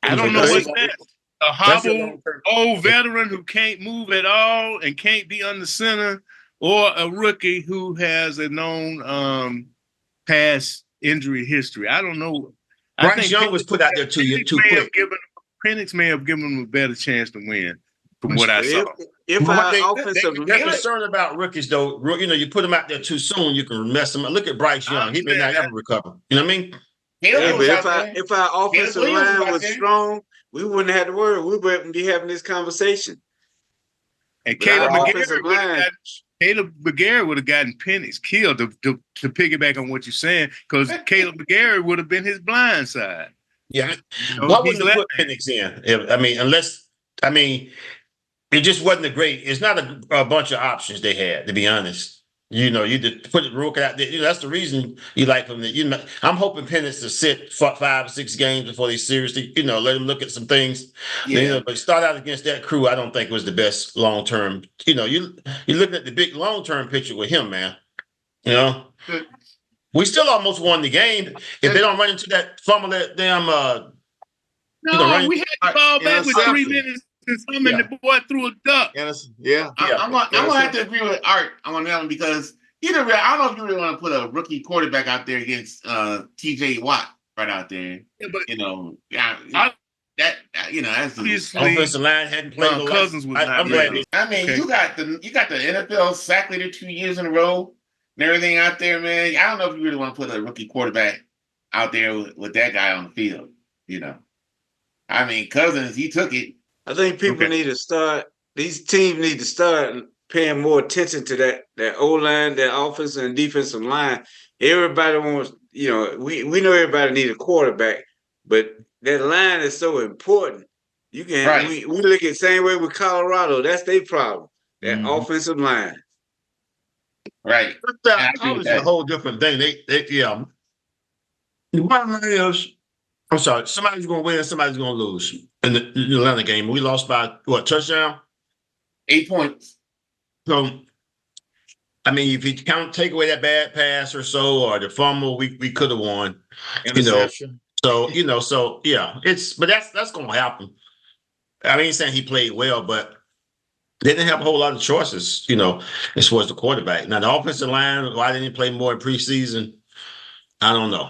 I don't know what's that. A hobbled old veteran who can't move at all and can't be under center, or a rookie who has a known past injury history. I don't know. Bryce Young was put out there too quick. Penix may have given him a better chance to win, from what I saw. If they're concerned about rookies, though, you put them out there too soon, you can mess them up. Look at Bryce Young; he may not ever recover. You know what I mean? Yeah, but if our offensive line was strong, we wouldn't have to worry. We wouldn't be having this conversation. And Caleb McGarry would have gotten Penix killed to piggyback on what you're saying, because Caleb McGarry would have been his blind side. Yeah. Why wouldn't they put Penix in? It just wasn't it's not a bunch of options they had, to be honest. You just put Rook out there. That's the reason you like him. I'm hoping Penix to sit 5 or 6 games before they seriously, let him look at some things. Yeah. But start out against that crew, I don't think was the best long term. You're looking at the big long term picture with him, man. We still almost won the game if they don't run into that fumble that damn. No, we had the ball back with 3 minutes. And the boy threw a duck. Yeah. I'm gonna have to agree with Art on that one, because I don't know if you really want to put a rookie quarterback out there against T.J. Watt right out there. Yeah, but that's the offensive line hadn't played. Cousins was not. You got the NFL sack leader 2 years in a row and everything out there, man. I don't know if you really want to put a rookie quarterback out there with that guy on the field. Cousins, he took it. I think people need to start. These teams need to start paying more attention to that O-line, that offensive and defensive line. Everybody wants, we know everybody needs a quarterback, but that line is so important. You can we look at the same way with Colorado. That's their problem. That offensive line. Right. It's a whole different thing. The bottom line is, I'm sorry, somebody's going to win, somebody's going to lose in the Atlanta game. We lost by, touchdown? 8 points. So, if you take away that bad pass or so, or the fumble, we could have won. Interception. But that's going to happen. I ain't saying he played well, but they didn't have a whole lot of choices, as far as the quarterback. Now, the offensive line, why didn't he play more in preseason? I don't know.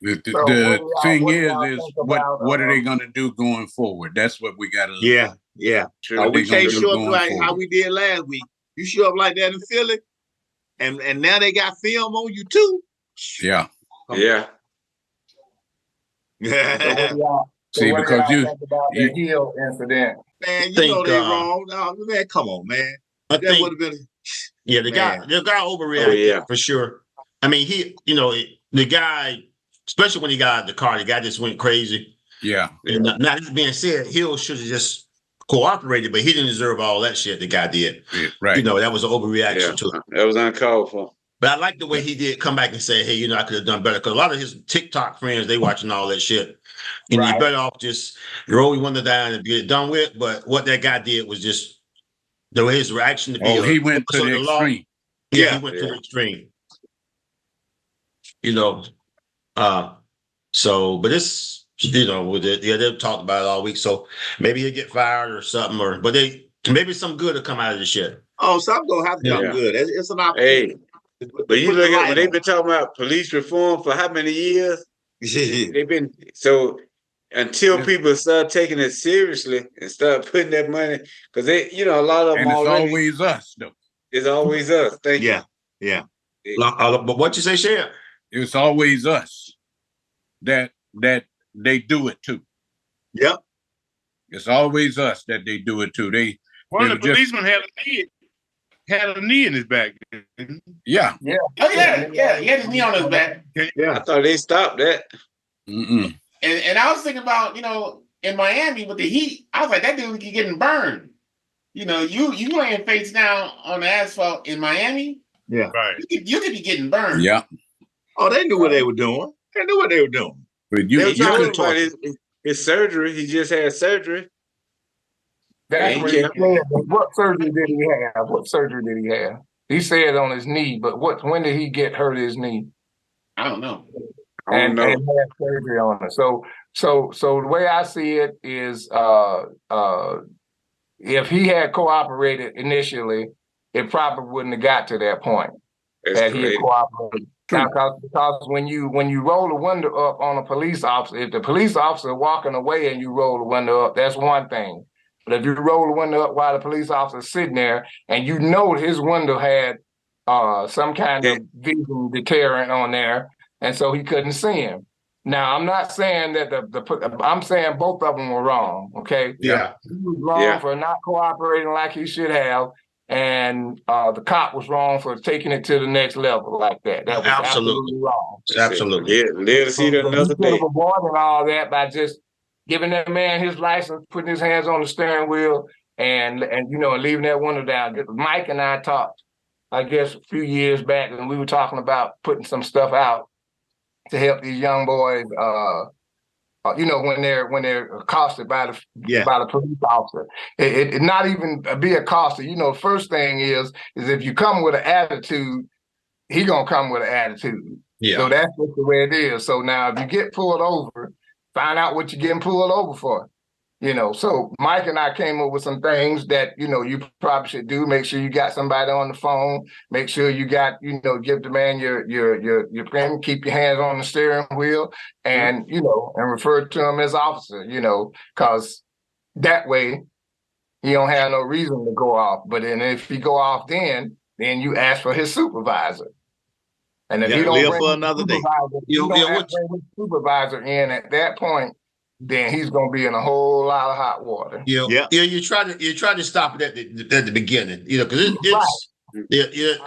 The thing is what are they going to do going forward? That's what we got to. Yeah. We can't show up like how we did last week. You show up like that in Philly, and now they got film on you too. Yeah. Yeah. See, because the heel incident, man, they're wrong. No, man, come on, man. That would have been. Yeah, the guy overreacted for sure. The guy, especially when he got out of the car, the guy just went crazy. Yeah. And now that being said, Hill should have just cooperated, but he didn't deserve all that shit the guy did. Yeah, right. That was an overreaction to it. That was uncalled for. But I like the way he did come back and say, hey, I could have done better. Because a lot of his TikTok friends, they watching all that shit. And you better off just roll one down and get it done with. But what that guy did was just his reaction to be. He went to the extreme. Yeah, he went to the extreme. But it's, they've talked about it all week. So maybe he'll get fired or something, but maybe some good will come out of the shit. Oh, something's going to have to come good. It's an opportunity. Hey, but you look at when they've been talking about police reform for how many years? They've been, so until people start taking it seriously and start putting that money, because they, a lot of them And it's already. always us, though. It's always us. Thank you. Yeah. But what you say, Sheriff? It's always us that they do it to. Yep. It's always us that they do it to. One of the policemen had a knee in his back. Yeah. Oh yeah. He had his knee on his back. I thought they stopped that. Mm-mm. And I was thinking about, in Miami with the heat, I was like, that dude keep getting burned. You laying face down on the asphalt in Miami. Yeah. Right. You could be getting burned. Yeah. Oh, they knew what they were doing. They knew what they were doing. But They were you talking could about his surgery. He just had surgery. That's Yeah, what he he can't- said. What surgery did he have? What surgery did he have? He said on his knee, but when did he get hurt his knee? I don't know. I don't And know. had surgery on it. So the way I see it is, if he had cooperated initially, it probably wouldn't have got to that point. That's That he had crazy. cooperated. Because when you roll the window up on a police officer, if the police officer walking away and you roll the window up, that's one thing. But if you roll the window up while the police officer's sitting there and his window had some kind of vision deterrent on there, and so he couldn't see him. Now, I'm not saying that I'm saying both of them were wrong, okay? Yeah. He was wrong for not cooperating like he should have, and the cop was wrong for taking it to the next level like that. That was absolutely wrong. Absolutely. Yeah, live to see that another He could day. have avoided all that by just giving that man his license, putting his hands on the steering wheel, and leaving that window down. Mike and I talked, I guess, a few years back, and we were talking about putting some stuff out to help these young boys. When they're accosted by the police officer, it not even be accosted. The first thing is if you come with an attitude, he gonna come with an attitude. Yeah. So that's just the way it is. So now if you get pulled over, find out what you're getting pulled over for. So Mike and I came up with some things that, you probably should do. Make sure you got somebody on the phone. Make sure you got, give the man your pen, keep your hands on the steering wheel and, and refer to him as officer, because that way he don't have no reason to go off. But then if he go off then you ask for his supervisor. And if you don't live bring for his another day. supervisor in at that point, then he's gonna be in a whole lot of hot water. You try to stop it at the beginning, because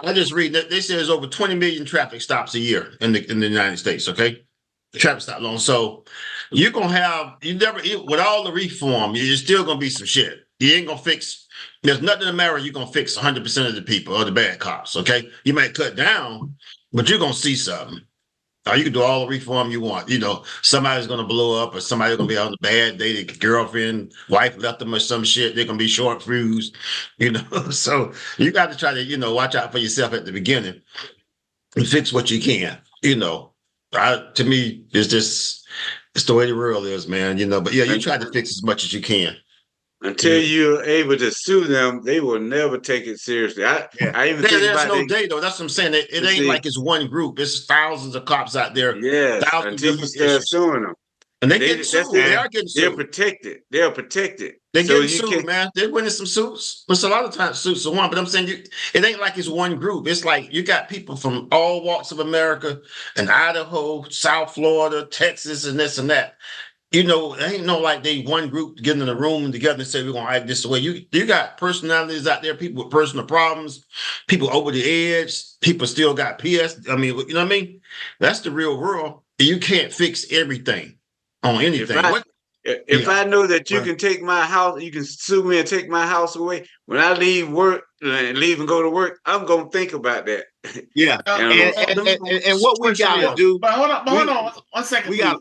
I just read that they say there's over 20 million traffic stops a year in the United States. Okay, traffic stop alone. So you're gonna have with all the reform, you're still gonna be some shit. You ain't gonna fix. There's nothing in America you're gonna fix 100% of the people or the bad cops. Okay, you might cut down, but you're gonna see something. You can do all the reform you want. Somebody's going to blow up or somebody's going to be on a bad day. Their girlfriend, wife left them or some shit. They're going to be short fused, So you got to try to, watch out for yourself at the beginning and fix what you can, To me, it's the way the world is, man, But yeah, you try to fix as much as you can. Until you're able to sue them, they will never take it seriously. I even think There's about no day though. That's what I'm saying. It ain't like it's one group. It's thousands of cops out there. Yeah, thousands until you start suing them. And they get sued. They are getting sued. They're protected. They're protected. They're getting sued, man. They're winning some suits. It's a lot of times suits are one, but I'm saying it ain't like it's one group. It's like you got people from all walks of America and Idaho, South Florida, Texas, and this and that. It ain't no like they one group getting in a room together and say we're gonna act this way. You got personalities out there, people with personal problems, people over the edge, people still got PS. I mean, you know what I mean? That's the real world. You can't fix everything on anything. If I know that you can take my house, you can sue me and take my house away. When I leave work and leave and go to work, I'm gonna think about that. Yeah, and what we gotta do. But hold on 1 second.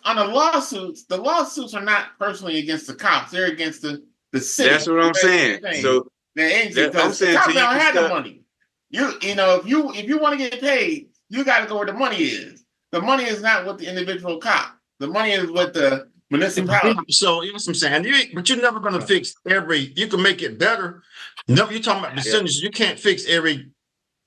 On the lawsuits are not personally against the cops; they're against the city. That's what I'm saying. So the cops don't have the money. If you want to get paid, you got to go where the money is. The money is not with the individual cop. The money is with the municipality. So you know what I'm saying? But you're never going to fix every. You can make it better. Never. You're talking about percentages. You can't fix every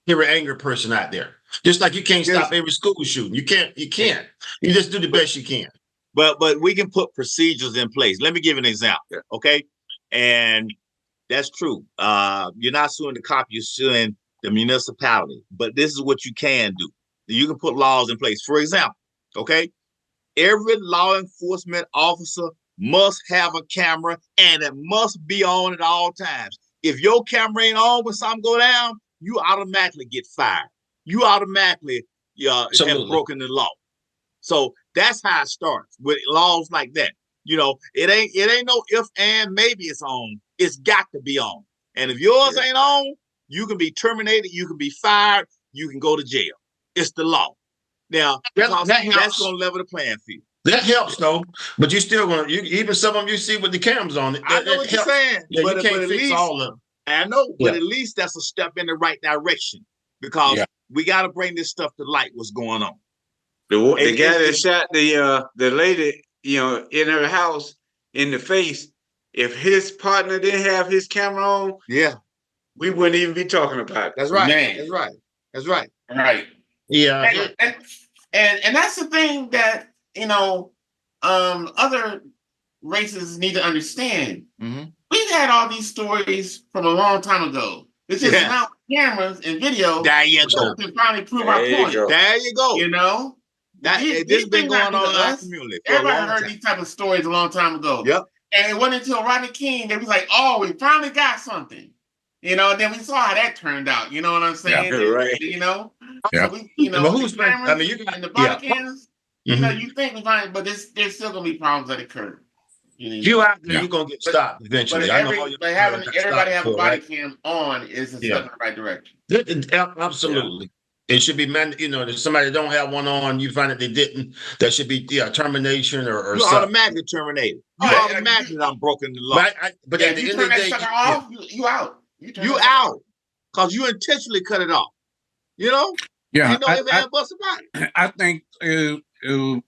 angry person out there. Just like you can't stop every school shooting. You can't. You just do the best you can. but we can put procedures in place. Let me give an example, okay? And that's true. You're not suing the cop, you're suing the municipality. But this is what you can do. You can put laws in place. For example, okay, every law enforcement officer must have a camera, and it must be on at all times. If your camera ain't on when something go down, you automatically get fired. You automatically have broken the law. So that's how it starts with laws like that. You know, it ain't no if and maybe it's on. It's got to be on. And if yours ain't on, you can be terminated, you can be fired, you can go to jail. It's the law. Now, that's gonna level the playing field. That helps though, but you still gonna even some of them you see with the cameras on it. I know what you're saying, but you can't fix all of them. I know, but at least that's a step in the right direction because we got to bring this stuff to light. What's going on? The guy that shot the lady, you know, in her house in the face. If his partner didn't have his camera on, we wouldn't even be talking about it. That's right. Man. That's right. That's right. Right. Yeah. And that's the thing that, you know, other races need to understand. Mm-hmm. We've had all these stories from a long time ago. It's just now cameras and video there you go. to finally prove our point. There you go. You know? This has been going on in our community. Everybody heard these type of stories a long time ago. Yep. And it wasn't until Rodney King that we was like, oh, we finally got something. You know, and then we saw how that turned out. You know what I'm saying? Yeah, right. You know? Yeah. So you know, But who's cameras, I mean, you can, and the body cams, you know, you think we find, but there's still going to be problems that occur. You out there, you're going to get stopped eventually. But having everybody have a body cam on is a step in the right direction. Absolutely. It should be, you know, if somebody don't have one on, you find that they didn't, that should be termination or you something. Automatically terminated. You automatically done broken the law. But at the end of the day, off, you out. You out. Because you intentionally cut it off. You know? Yeah. You know if it bust about it. I think it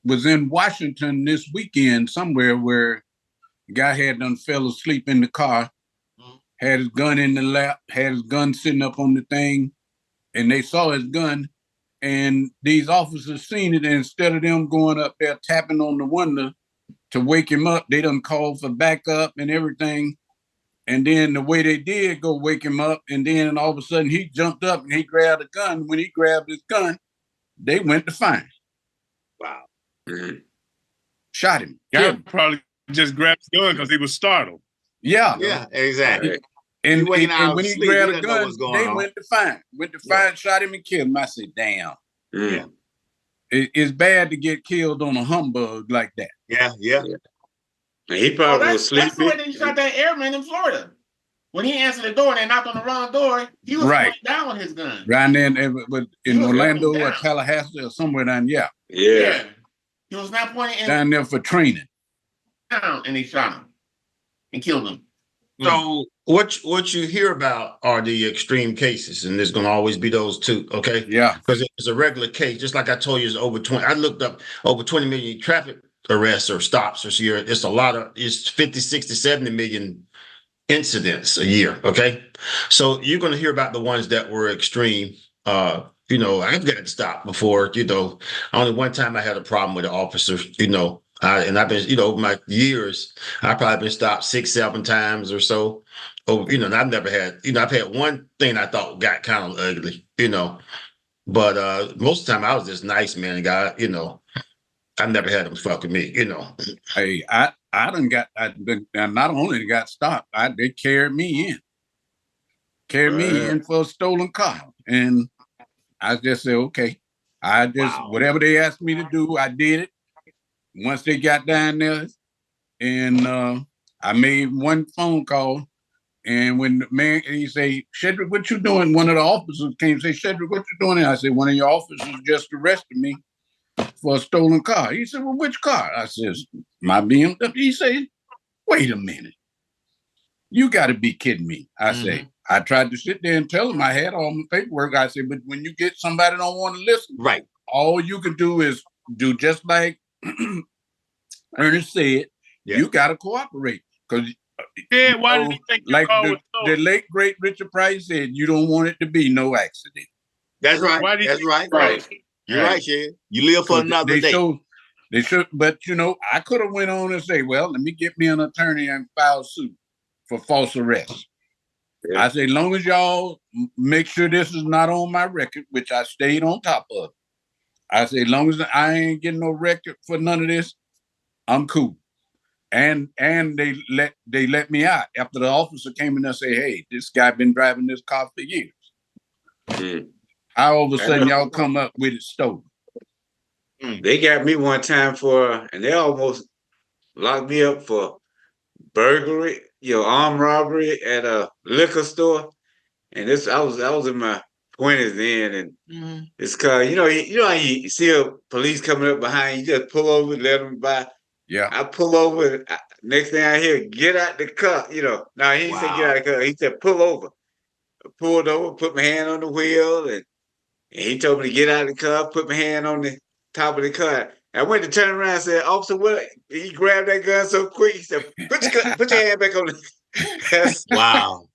was in Washington this weekend somewhere where the guy had done fell asleep in the car, had his gun in the lap, had his gun sitting up on the thing, and they saw his gun, and these officers seen it, and instead of them going up there tapping on the window to wake him up, they done called for backup and everything. And then the way they did go wake him up, and then all of a sudden he jumped up and he grabbed a gun. When he grabbed his gun, they went to find him. Wow. Mm-hmm. Shot him. Yeah, probably just grabbed his gun because he was startled. Yeah. Yeah, exactly. And when he grabbed a gun, they on. went to find, shot him and killed him. I said, damn. Yeah. It's bad to get killed on a humbug like that. Yeah. And he probably was sleeping. That's the way they shot that airman in Florida. When he answered the door and they knocked on the wrong door, he was right down with his gun. Right then, in Orlando or Tallahassee or somewhere down, Yeah. He was not pointing down there for training. Down, and they shot him and killed him. So what you hear about are the extreme cases, and there's going to always be those too, okay? Yeah. Because it's a regular case, just like I told you, it's over 20. I looked up over 20 million traffic arrests or stops this year. It's a lot of, it's 50, 60, 70 million incidents a year, okay? So you're going to hear about the ones that were extreme. You know, I've got to stop before, you know, only one time I had a problem with an officer, you know, and I've been, you know, over my years, I've probably been stopped 6, 7 times or so. Oh, you know, and I've never had, you know, I've had one thing I thought got kind of ugly, you know, but most of the time I was this nice man guy, you know, I never had them fuck with me, you know. Hey, I not only got stopped, they carried me in for a stolen car, and I just said, okay, whatever they asked me to do, I did it. Once they got down there, and I made one phone call, and when the man, he say, Shedrick, what you doing? One of the officers came and say, Shedrick, what you doing? And I said, one of your officers just arrested me for a stolen car. He said, well, which car? I says, my BMW. He said, wait a minute. You got to be kidding me. I say, I tried to sit there and tell him I had all my paperwork. I said, but when you get somebody don't want to listen, right? All you can do is do just like Ernest said. Yeah. You got to cooperate because why did you think like the late great Richard Price said, you don't want it to be no accident. That's right. That's right. You're right, Shed. You live for another day. They should, but I could have went on and say, well, let me get me an attorney and file suit for false arrest. Yeah. I say, long as y'all make sure this is not on my record, which I stayed on top of. I say, long as I ain't getting no record for none of this, I'm cool. And they let me out after the officer came in and say, hey, this guy been driving this car for years. Mm. How all of a sudden y'all come up with it stolen? They got me one time and they almost locked me up for burglary, armed robbery at a liquor store. And I was in my 20s then, and it's called, you know how you see a police coming up behind you, just pull over, let them by. Yeah. I pull over. Next thing I hear, get out the car. No, he didn't say get out the car. He said pull over. I pulled over, put my hand on the wheel, and he told me to get out of the car. Put my hand on the top of the car. I went to turn around and said, "Officer, what?" He grabbed that gun so quick. He said, "Put your hand back on the." Wow.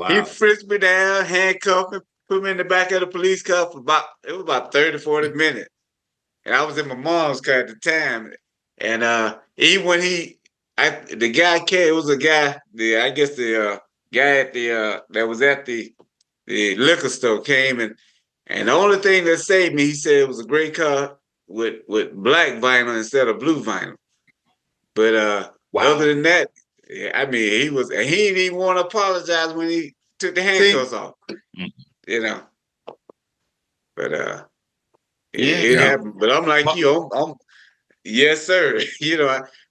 He frisked me down, handcuffed me, put me in the back of the police car for about 30, 40 minutes. And I was in my mom's car at the time. And the guy came, it was a guy, I guess the guy at that was at the liquor store came, and the only thing that saved me, he said it was a gray car with black vinyl instead of blue vinyl. But other than that, I mean, he didn't even want to apologize when he took the handcuffs off. But it happened. But I'm like I'm yes, sir.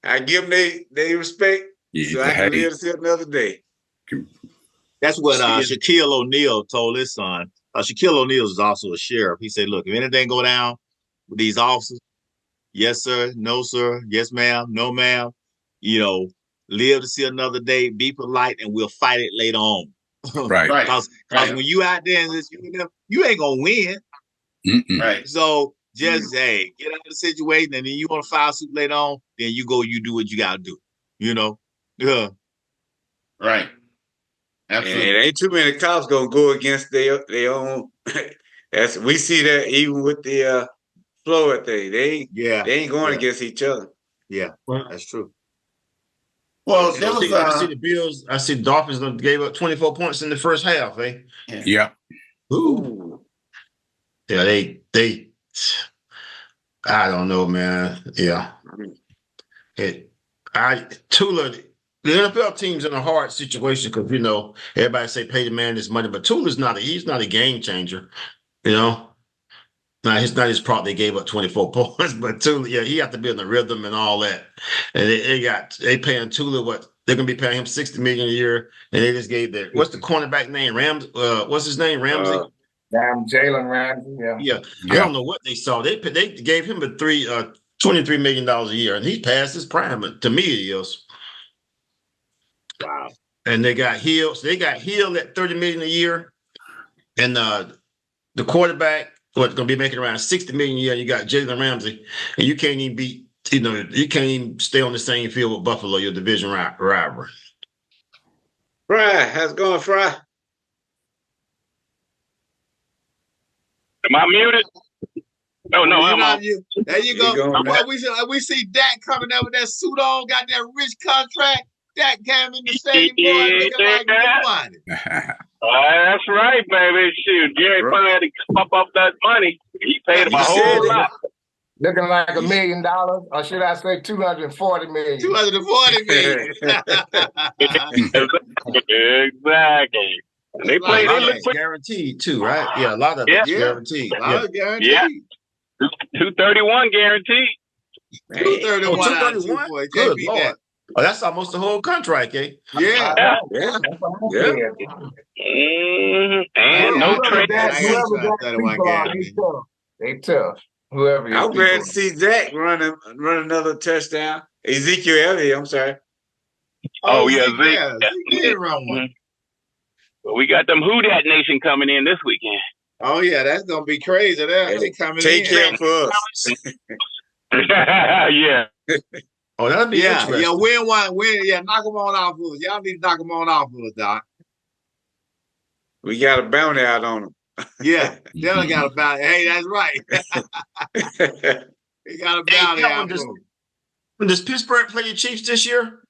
I give them they respect, so I can live to see another day. That's what Shaquille O'Neal told his son. Shaquille O'Neal is also a sheriff. He said, "Look, if anything go down with these officers, yes, sir, no, sir, yes, ma'am, no, ma'am. Live to see another day. Be polite, and we'll fight it later on." Right. Because when you out there and you ain't gonna win. Mm-mm. Right. So just get out of the situation, and then you want to file suit later on. Then you go, you do what you gotta do. Yeah. Right. Absolutely. And ain't too many cops gonna go against their own. We see that even with the Floyd thing. They ain't going against each other. Yeah, that's true. Well, I see the Bills. I see the Dolphins gave up 24 points in the first half. Yeah. Ooh. Yeah, they. I don't know, man. Yeah. Tula. The NFL team's in a hard situation because everybody say pay the man his money, but Tula's he's not a game changer. Now it's not his problem. They gave up 24 points, but Tula, he have to be in the rhythm and all that. And they paying Tula what they're gonna be paying him $60 million a year, and they just gave what's the cornerback name? What's his name? Ramsey. Jalen Ramsey. Yeah. I don't know what they saw. They gave him $23 million a year, and he passed his prime. To me, it is. Wow. And they got Hill. So they got Hill at $30 million a year, and the quarterback going to be making around $60 million a year. You got Jalen Ramsey, and you can't even beat. You can't even stay on the same field with Buffalo, your division rival. Fry, how's it going, Fry? Am I muted? No, I'm on. There you go. We see Dak coming up with that suit on, got that rich contract. Dak came in the stadium, boy, looking like nobody. That's right, baby. Shoot, Jerry probably had to pump up that money. He paid him a whole lot. Looking like $1 million, or should I say 240 million? 240 million. Exactly. They play. They look guaranteed too, right? Yeah, a lot of it's guaranteed. A lot of guaranteed. Yeah. 231 guaranteed. 231. 231. Good Lord. Oh, that's almost the whole contract, eh? Yeah. And no trade. They tough. Whoever. I'm glad to see Zach run another touchdown. Ezekiel Elliott, I'm sorry. Oh yeah, Zeke did run one. Well, we got them Who Dat Nation coming in this weekend. Oh yeah, that's gonna be crazy. They coming Take in. care for us. Yeah. Oh, that'd be interesting. Yeah, knock them on off of us. Y'all need to knock them on off of us, Doc. We got a bounty out on them. Yeah, they got a bounty. Hey, that's right. He got a bounty out for him. Does Pittsburgh play the Chiefs this year?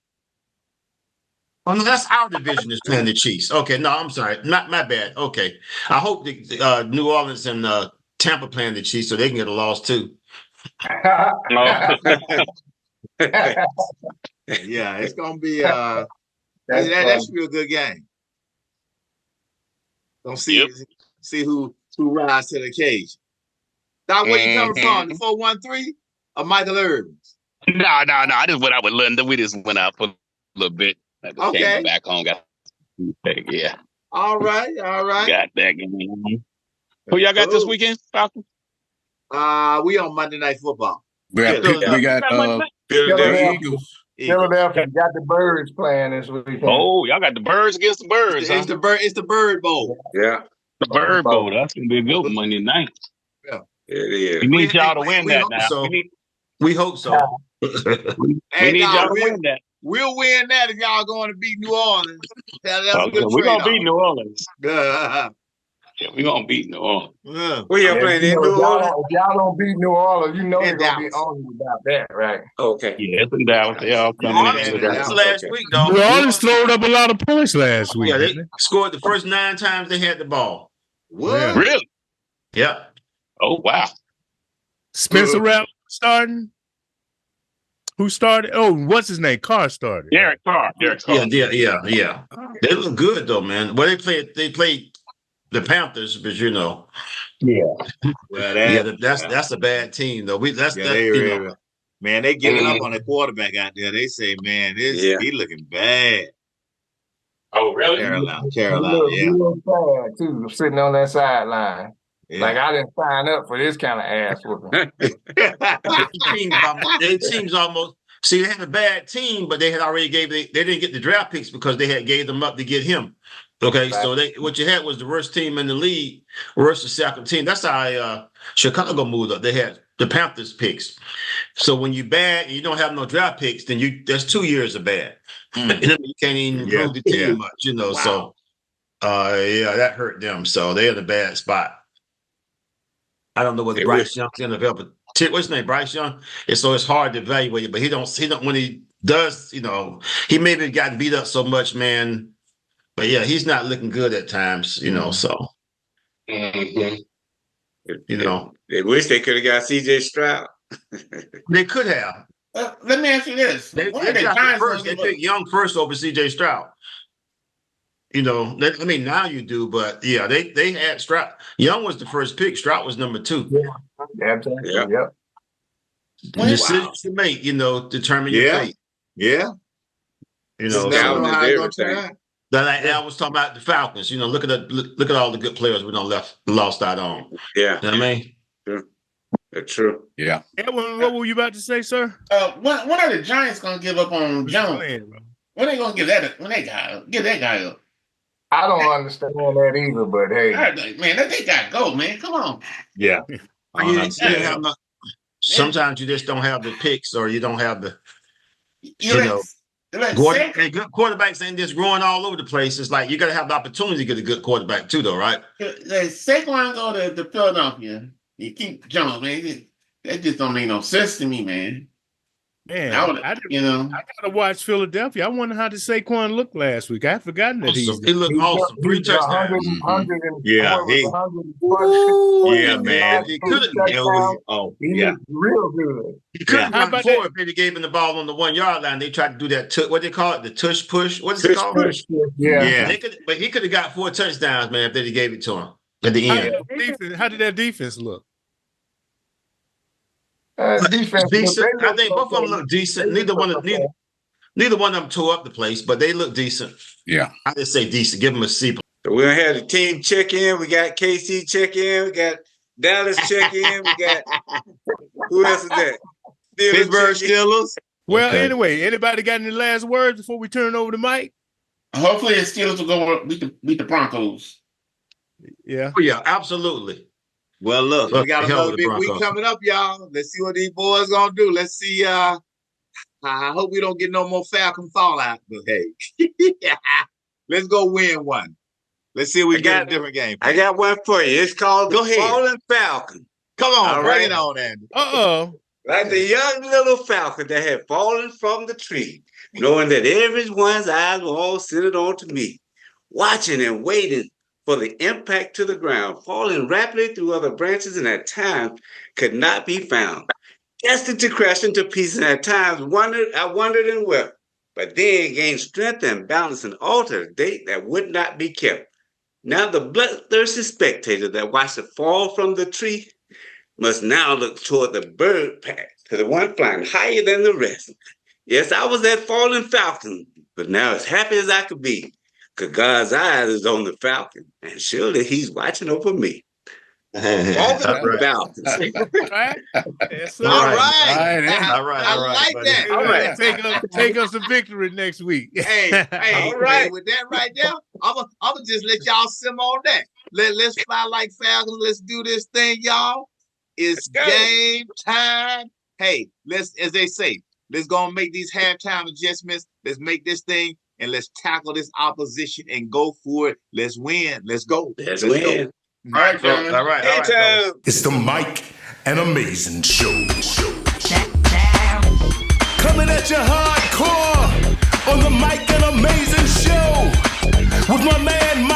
Oh, no, that's our division is playing the Chiefs. Okay, no, I'm sorry. My bad. Okay. I hope the New Orleans and Tampa playing the Chiefs so they can get a loss too. Yeah, it's gonna be that should be a good game. Don't see who rides to the occasion. Doc, where you coming from? The 413 or Michael Irvin? No. I just went out with Linda. We just went out for a little bit. Okay. Came back home. Yeah. All right. Got that game. Who y'all got this weekend, Falcon? We on Monday Night Football. We got Philadelphia Eagles. Philadelphia got the Birds playing this weekend. Oh, y'all got the Birds against the Birds. It's the Bird Bowl. Yeah. The Bird Bowl. That's gonna be a good one Monday night. Yeah. It is. We need y'all to win that now. So. We hope so. We need y'all to win that. We'll win that if y'all going to beat New Orleans. We're gonna beat New Orleans. Yeah, we're gonna beat New Orleans. Where y'all playing in New Orleans? If y'all don't beat New Orleans, you know you're gonna be on about that, right? Okay. Yeah, it's in Dallas. They all coming in. Last week, though. New Orleans throwed up a lot of points last week. Yeah, they scored the first 9 times they had the ball. What? Yeah. Really? Yeah. Oh wow. Spencer Rattler starting. Who started? Oh, what's his name? Carr started. Derek Carr. Yeah. They look good though, man. Well, they played the Panthers, but you know. Yeah. Well, that's a bad team though. Man, they giving up on the quarterback out there. They say, man, he looking bad. Oh, really? Carolina, yeah. Real sad too, sitting on that sideline. Yeah. Like I didn't sign up for this kind of ass whooping. It seems almost. See, they had a bad team, but they had already they didn't get the draft picks because they had gave them up to get him. Okay, right. So what you had was the worst team in the league, worst second team. That's how Chicago moved up. They had the Panthers picks. So when you bad and you don't have no draft picks, then that's 2 years of bad. You can't even improve the team much, you know. Wow. So that hurt them. So they're in a bad spot. I don't know whether Bryce Young's in the NFL, but what's his name? Bryce Young. So it's hard to evaluate it, but he don't when he does, you know, he maybe got beat up so much, man. But yeah, he's not looking good at times, you know, so you know. They wish they could have got CJ Stroud. They could have. Let me ask you this. They picked Young first over CJ Stroud. You know, I mean, now you do, but yeah, they had Stroud. Young was the first pick. Stroud was number 2. Yeah. Decisions to make, you know, determine your fate. Yeah. You know, like I was talking about the Falcons. You know, look at all the good players we lost out on. Yeah. You know what I mean? True. That's true. Yeah. Edwin, what were you about to say, sir? When are the Giants gonna give up on Jones? When they gonna give that guy up? I don't understand that either, but hey, man, they got to go, man. Come on. Yeah. Sometimes you just don't have the picks, or you don't have the. Good quarterbacks ain't just growing all over the place. It's like you got to have the opportunity to get a good quarterback too, though, right? Saquon go to Philadelphia. You keep Jones, man. That just don't make no sense to me, man. Man, I gotta watch Philadelphia. I wonder how did Saquon look last week. I had forgotten that he looked awesome. 3 touchdowns. Man. He could have. He looked real good. He couldn't run forward if they gave him the ball on the 1 yard line. They tried to do that. What they call it, the tush push. What is it called? Yeah. But he could have got 4 touchdowns, man, if they gave it to him at the end. How did that defense look? Defense. Decent. I think both of them look decent. Neither one of them tore up the place, but they look decent. Yeah. I just say decent. Give them a C. So we're gonna have the team check in. We got KC check in. We got Dallas check in. We got who else is that? Pittsburgh Steelers. Well, anyway, anybody got any last words before we turn over to Mike? Hopefully, the Steelers will go beat the Broncos. Yeah. Oh, yeah, absolutely. Well, look, we got another big week coming up, y'all. Let's see what these boys gonna do. Let's see. I hope we don't get no more Falcon fallout, but hey, let's go win one. Let's see if we get a different game. I got one for you. It's called the Fallen Falcon. Come on, bring it on, Andy. Uh-oh. Like the young little falcon that had fallen from the tree, knowing that everyone's eyes were all centered onto me, watching and waiting for the impact to the ground, falling rapidly through other branches and at times could not be found. Destined to crash into pieces and at times I wondered and wept, but then gained strength and balance and altered a date that would not be kept. Now the bloodthirsty spectator that watched it fall from the tree must now look toward the bird pack, to the one flying higher than the rest. Yes, I was that fallen falcon, but now as happy as I could be, because God's eyes is on the falcon, and surely he's watching over me. Falcon Falcons. All right. Yes, sir. All right. All right. I like that. All right. Take us to victory next week. Hey, All right. with that right there, I'm gonna just let y'all simmer on that. Let's fly like falcons. Let's do this thing, y'all. It's game time. Hey, let's, as they say, let's go and make these halftime adjustments. Let's make this thing and let's tackle this opposition and go for it. Let's win. Let's go. Let's win. All right, John. All right. Anytime. It's the Mike and Amazing Show. Coming at you hardcore on the Mike and Amazing Show with my man Mike.